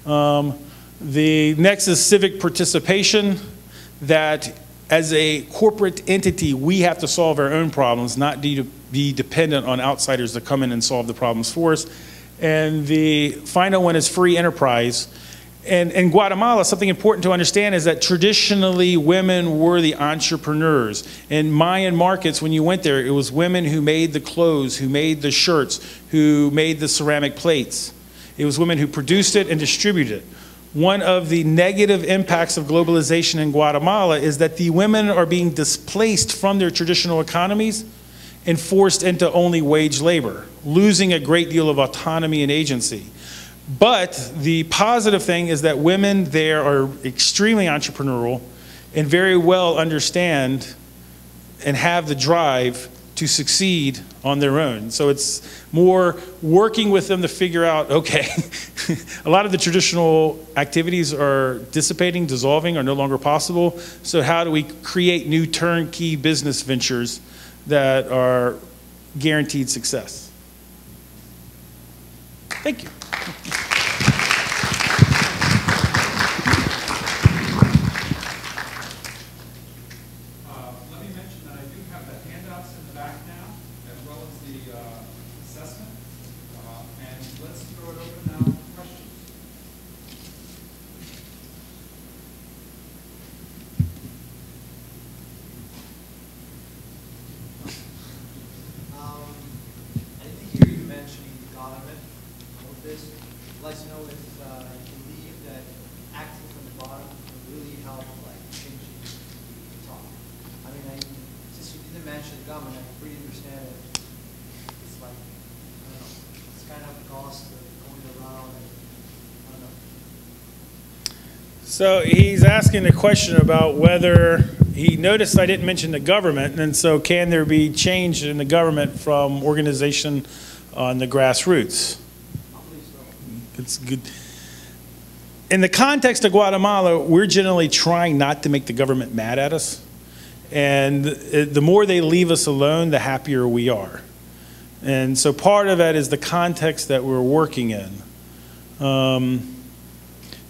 S4: The next is civic participation, that as a corporate entity, we have to solve our own problems, not be dependent on outsiders to come in and solve the problems for us. And the final one is free enterprise. And in Guatemala, something important to understand is that traditionally women were the entrepreneurs. In Mayan markets, when you went there, it was women who made the clothes, who made the shirts, who made the ceramic plates. It was women who produced it and distributed it. One of the negative impacts of globalization in Guatemala is that the women are being displaced from their traditional economies and forced into only wage labor, losing a great deal of autonomy and agency. But the positive thing is that women there are extremely entrepreneurial and very well understand and have the drive to succeed on their own. So it's more working with them to figure out, okay, a lot of the traditional activities are dissipating, dissolving, are no longer possible. So how do we create new turnkey business ventures that are guaranteed success? Thank you.
S2: Let me mention that I do have the handouts in the back now, as well as the assessment. And let's throw it open now for questions.
S5: I didn't hear you mentioning government with this. I'd like to know if you believe that acting from the bottom will really help, like, changing the top. I mean, since you didn't mention the government, I completely understand it. It's like, I don't know, it's kind of a cost of going around, and I don't know.
S4: So he's asking the question about whether he noticed I didn't mention the government, and so can there be change in the government from organization on the grassroots? It's good. In the context of Guatemala, we're generally trying not to make the government mad at us. And the more they leave us alone, the happier we are. And so part of that is the context that we're working in.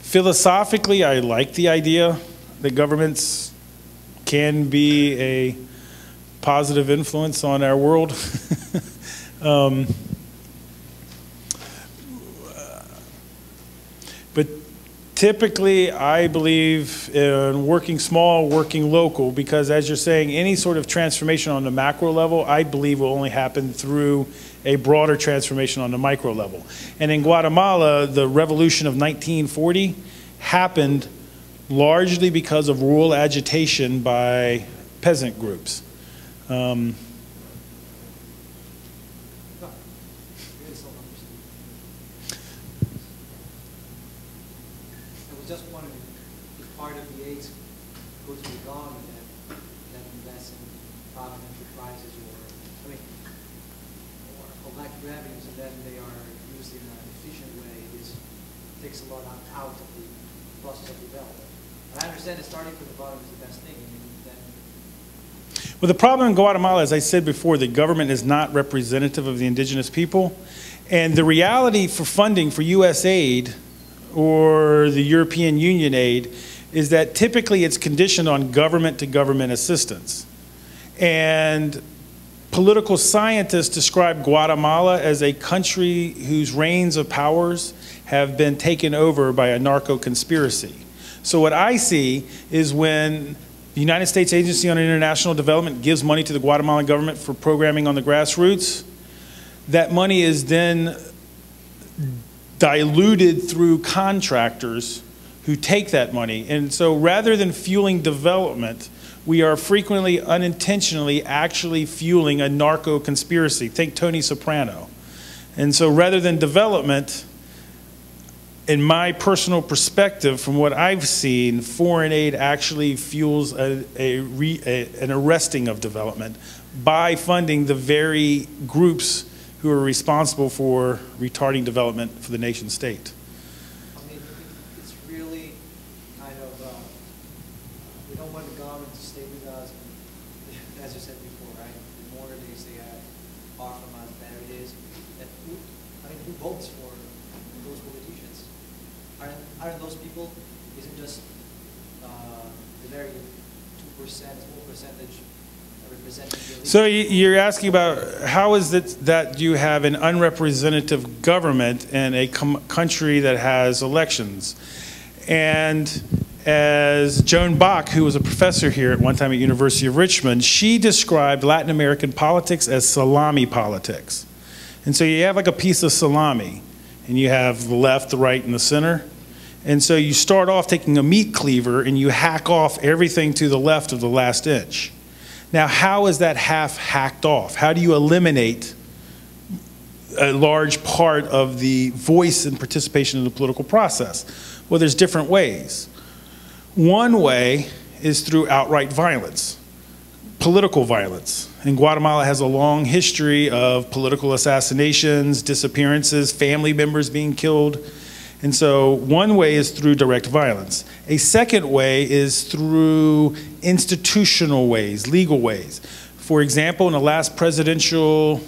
S4: Philosophically, I like the idea that governments can be a positive influence on our world. But typically, I believe in working small, working local, because as you're saying, any sort of transformation on the macro level, I believe will only happen through a broader transformation on the micro level. And in Guatemala, the revolution of 1940 happened largely because of rural agitation by peasant groups.
S5: Just wondering if part of the aids go to the government that invest in private enterprises or collect revenues, and then they are used in an efficient way. This takes a lot out of the process of development. And I understand that starting from the bottom is the best thing.
S4: Well, the problem in Guatemala, as I said before, the government is not representative of the indigenous people. And the reality for funding for U.S. aid or the European Union aid is that typically it's conditioned on government-to-government assistance. And political scientists describe Guatemala as a country whose reins of powers have been taken over by a narco-conspiracy. So what I see is when the United States Agency on International Development gives money to the Guatemalan government for programming on the grassroots, that money is then diluted through contractors who take that money. And so rather than fueling development, we are frequently unintentionally actually fueling a narco conspiracy. Think Tony Soprano. And so rather than development, in my personal perspective, from what I've seen, foreign aid actually fuels an arresting of development by funding the very groups who are responsible for retarding development for the nation state.
S5: I mean, it's really kind of, we don't want the government to stay with us, as you said before, right? The more they stay far from us, the better it is. And who votes for those politicians? Aren't those people, isn't just the very 2%, small percentage representing the elite?
S4: So you're asking about how is it that you have an unrepresentative government in a country that has elections? And as Joan Bach, who was a professor here at one time at University of Richmond, she described Latin American politics as salami politics. And so you have like a piece of salami, and you have the left, the right, and the center. And so you start off taking a meat cleaver and you hack off everything to the left of the last inch. Now, how is that half hacked off? How do you eliminate a large part of the voice and participation in the political process? Well, there's different ways. One way is through outright violence, political violence. And Guatemala has a long history of political assassinations, disappearances, family members being killed. And so one way is through direct violence. A second way is through institutional ways, legal ways. For example, in the last presidential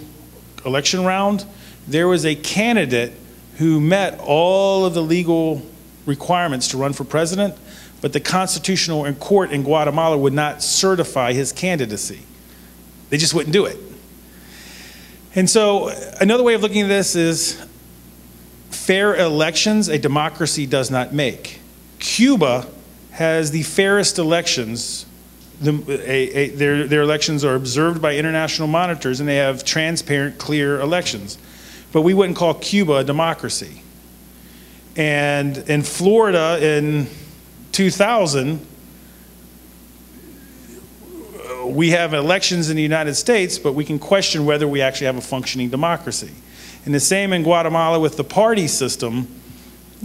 S4: election round, there was a candidate who met all of the legal requirements to run for president, but the constitutional court in Guatemala would not certify his candidacy. They just wouldn't do it. And so another way of looking at this is fair elections a democracy does not make. Cuba has the fairest elections. Their elections are observed by international monitors, and they have transparent, clear elections. But we wouldn't call Cuba a democracy. And in Florida in 2000, we have elections in the United States, but we can question whether we actually have a functioning democracy. And the same in Guatemala with the party system.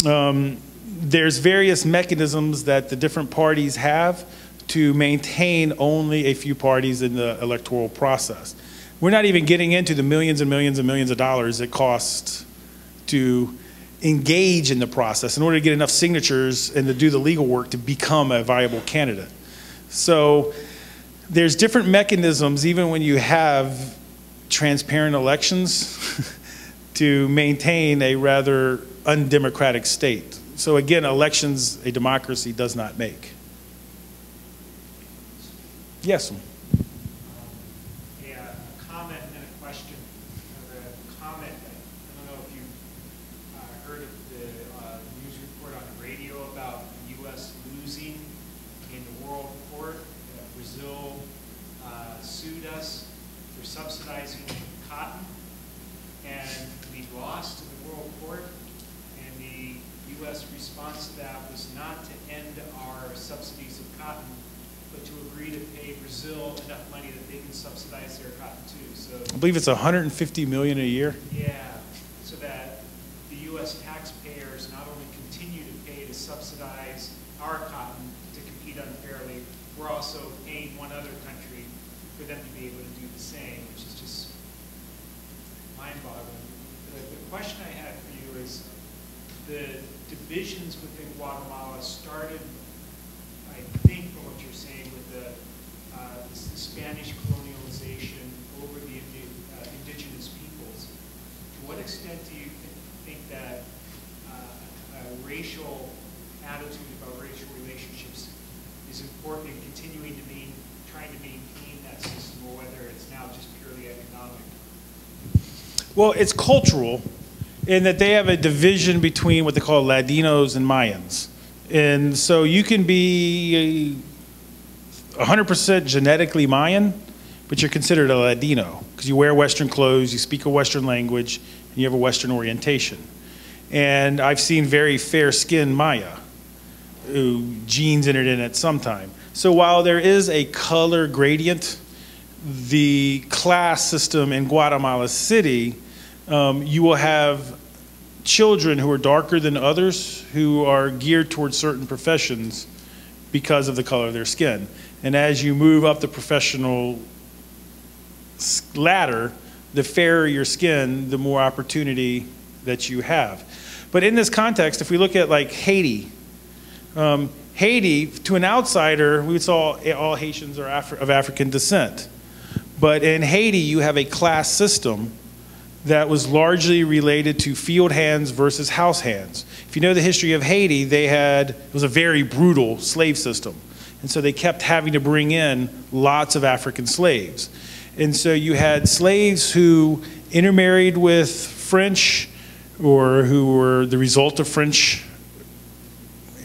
S4: There's various mechanisms that the different parties have to maintain only a few parties in the electoral process. We're not even getting into the millions and millions and millions of dollars it costs to engage in the process in order to get enough signatures and to do the legal work to become a viable candidate. So there's different mechanisms, even when you have transparent elections, to maintain a rather undemocratic state. So again, elections a democracy does not make. Yes.
S6: A comment and then a question. The comment, I don't know if you heard of the news report on the radio about the U.S. losing in the World Court. Brazil sued us for subsidizing cotton, and we lost in the World Court. And the U.S. response to that was not to end our subsidies of cotton, but to agree to pay Brazil enough money that they can subsidize their cotton too. So
S4: I believe it's $150 million a year.
S6: yeah, so that the U.S. taxpayers not only continue to pay to subsidize our cotton to compete unfairly, we're also paying one other country for them to be able to do the same, which is just mind-boggling. The question I had for you is the divisions within Guatemala started, I think, from what you're saying, with the Spanish colonialization over the indigenous peoples. To what extent do you think that a racial attitude about racial relationships is important in continuing to trying to maintain that system, or whether it's now just purely economic?
S4: Well, it's cultural in that they have a division between what they call Ladinos and Mayans. And so you can be 100% genetically Mayan, but you're considered a Ladino because you wear Western clothes, you speak a Western language, and you have a Western orientation. And I've seen very fair-skinned Maya who genes entered in at some time. So while there is a color gradient, the class system in Guatemala City, you will have children who are darker than others who are geared towards certain professions because of the color of their skin. And as you move up the professional ladder, the fairer your skin, the more opportunity that you have. But in this context, if we look at like Haiti, Haiti, to an outsider, we would say all Haitians are of African descent. But in Haiti, you have a class system that was largely related to field hands versus house hands. If you know the history of Haiti, it was a very brutal slave system. And so they kept having to bring in lots of African slaves. And so you had slaves who intermarried with French, or who were the result of French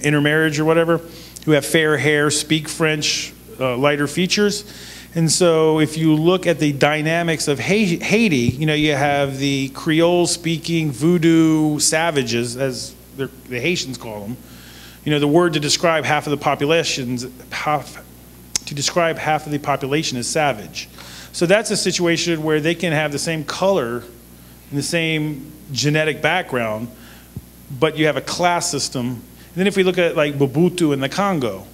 S4: intermarriage or whatever, who have fair hair, speak French, lighter features. And so if you look at the dynamics of Haiti, you have the Creole-speaking voodoo savages, as the Haitians call them. The word to describe half of the population is savage. So that's a situation where they can have the same color and the same genetic background, but you have a class system. And then if we look at like Mobutu in the Congo,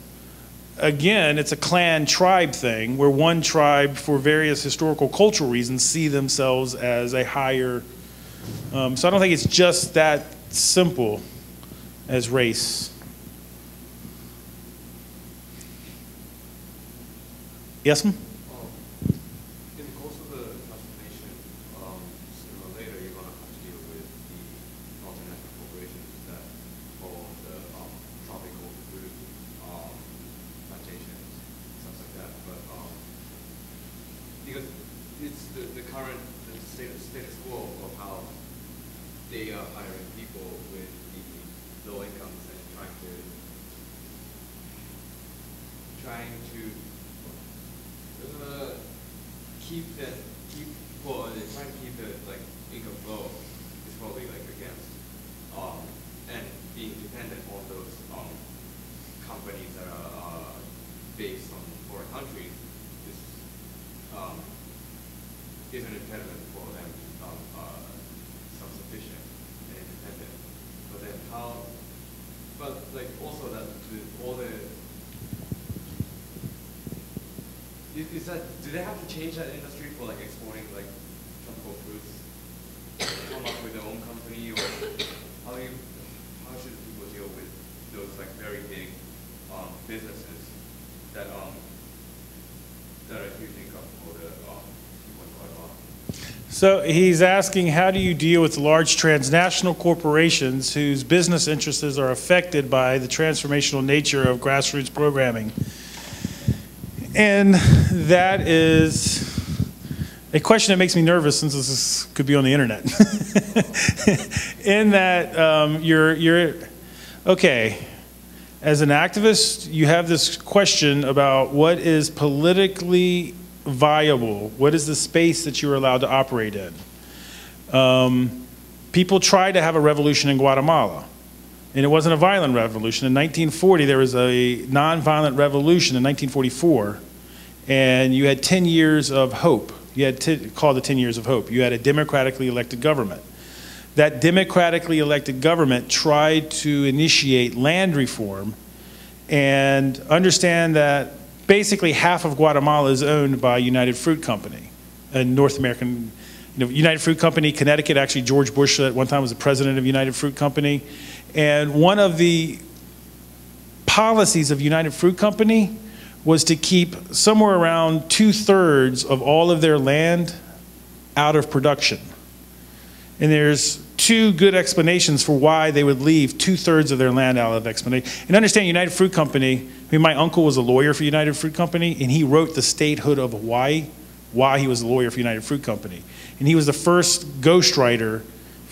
S4: again, it's a clan tribe thing where one tribe, for various historical cultural reasons, see themselves as a higher. So I don't think it's just that simple as race. Yes, ma'am?
S7: In the course of the transformation, sooner or later, you're going to have to deal with the multinational corporations that own the tropical fruit plantations, stuff like that. But because it's the current status quo of how they are hiring people with the low incomes and trying to trying to keep the income low is probably against and being dependent on those companies that are based on foreign countries is an impediment for them to become self-sufficient and independent. But then also that all the do they have to change that industry for exporting tropical fruits? Come up with their own company, or how should people deal with those very big businesses that are a huge income for the people in Guatemala?
S4: So he's asking, how do you deal with large transnational corporations whose business interests are affected by the transformational nature of grassroots programming? And that is a question that makes me nervous, since this could be on the internet. In that you're okay, as an activist, you have this question about what is politically viable, what is the space that you're allowed to operate in. People tried to have a revolution in Guatemala, and it wasn't a violent revolution. In 1940, there was a nonviolent revolution in 1944, and you had 10 years of hope. You had called the 10 years of hope. You had a democratically elected government. That democratically elected government tried to initiate land reform and understand that basically half of Guatemala is owned by United Fruit Company, a North American, United Fruit Company, Connecticut. Actually, George Bush at one time was the president of United Fruit Company. And one of the policies of United Fruit Company was to keep somewhere around 2/3 of all of their land out of production. And there's two good explanations for why they would leave 2/3 of their land out of explanation. And understand, United Fruit Company, I mean, my uncle was a lawyer for United Fruit Company, and he wrote the statehood of Hawaii while he was a lawyer for United Fruit Company. And he was the first ghostwriter,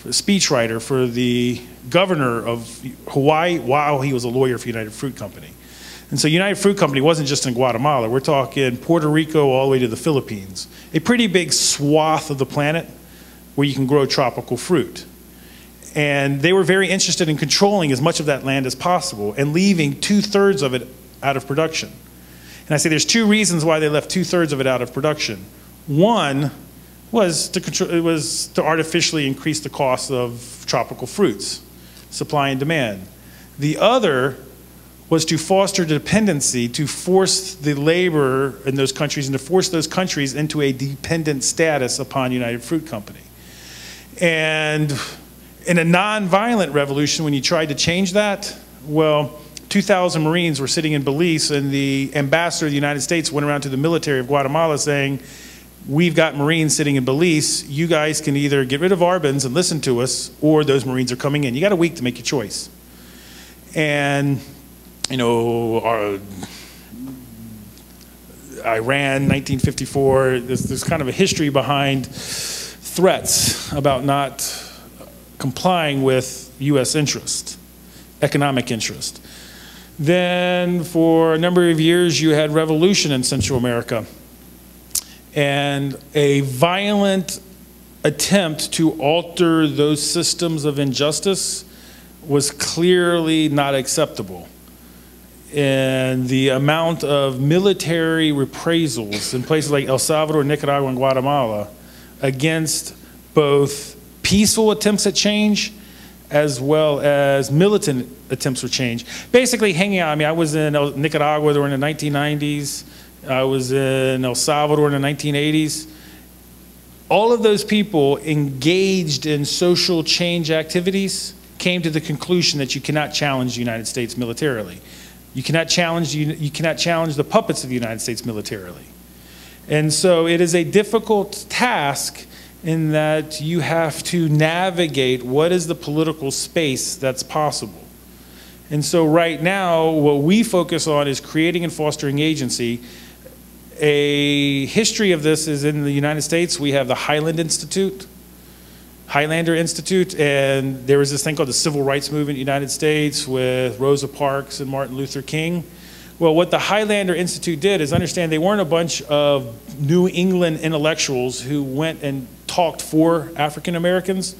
S4: speechwriter for the governor of Hawaii while he was a lawyer for United Fruit Company. And so United Fruit Company wasn't just in Guatemala. We're talking Puerto Rico all the way to the Philippines. A pretty big swath of the planet where you can grow tropical fruit. And they were very interested in controlling as much of that land as possible and leaving 2/3 of it out of production. And I say there's two reasons why they left 2/3 of it out of production. One was to artificially increase the cost of tropical fruits, supply and demand. The other was to foster dependency, to force the labor in those countries and to force those countries into a dependent status upon United Fruit Company. And in a nonviolent revolution, when you tried to change that, well, 2,000 Marines were sitting in Belize, and the ambassador of the United States went around to the military of Guatemala saying, we've got Marines sitting in Belize, you guys can either get rid of Arbans and listen to us, or those Marines are coming in. You got a week to make your choice. And you know, Iran, 1954, there's kind of a history behind threats about not complying with U.S. interest, economic interest. Then for a number of years, you had revolution in Central America and a violent attempt to alter those systems of injustice was clearly not acceptable. And the amount of military reprisals in places like El Salvador, Nicaragua, and Guatemala against both peaceful attempts at change as well as militant attempts for change. Basically hanging out, I mean, I was in Nicaragua during the 1990s. I was in El Salvador in the 1980s. All of those people engaged in social change activities came to the conclusion that you cannot challenge the United States militarily. You cannot challenge the puppets of the United States militarily. And so it is a difficult task in that you have to navigate what is the political space that's possible. And so right now, what we focus on is creating and fostering agency. A history of this is in the United States. We have the Highlander Institute, and there was this thing called the Civil Rights Movement in the United States with Rosa Parks and Martin Luther King. Well, what the Highlander Institute did is understand they weren't a bunch of New England intellectuals who went and talked for African Americans.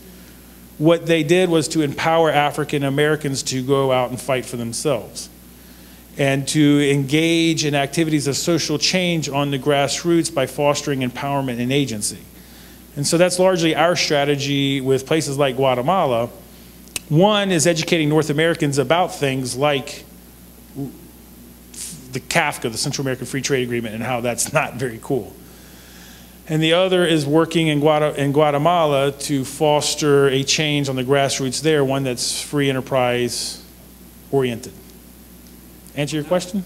S4: What they did was to empower African Americans to go out and fight for themselves and to engage in activities of social change on the grassroots by fostering empowerment and agency. And so that's largely our strategy with places like Guatemala. One is educating North Americans about things like the CAFCA, the Central American Free Trade Agreement, and how that's not very cool. And the other is working in Guatemala to foster a change on the grassroots there, one that's free enterprise oriented. Answer your question?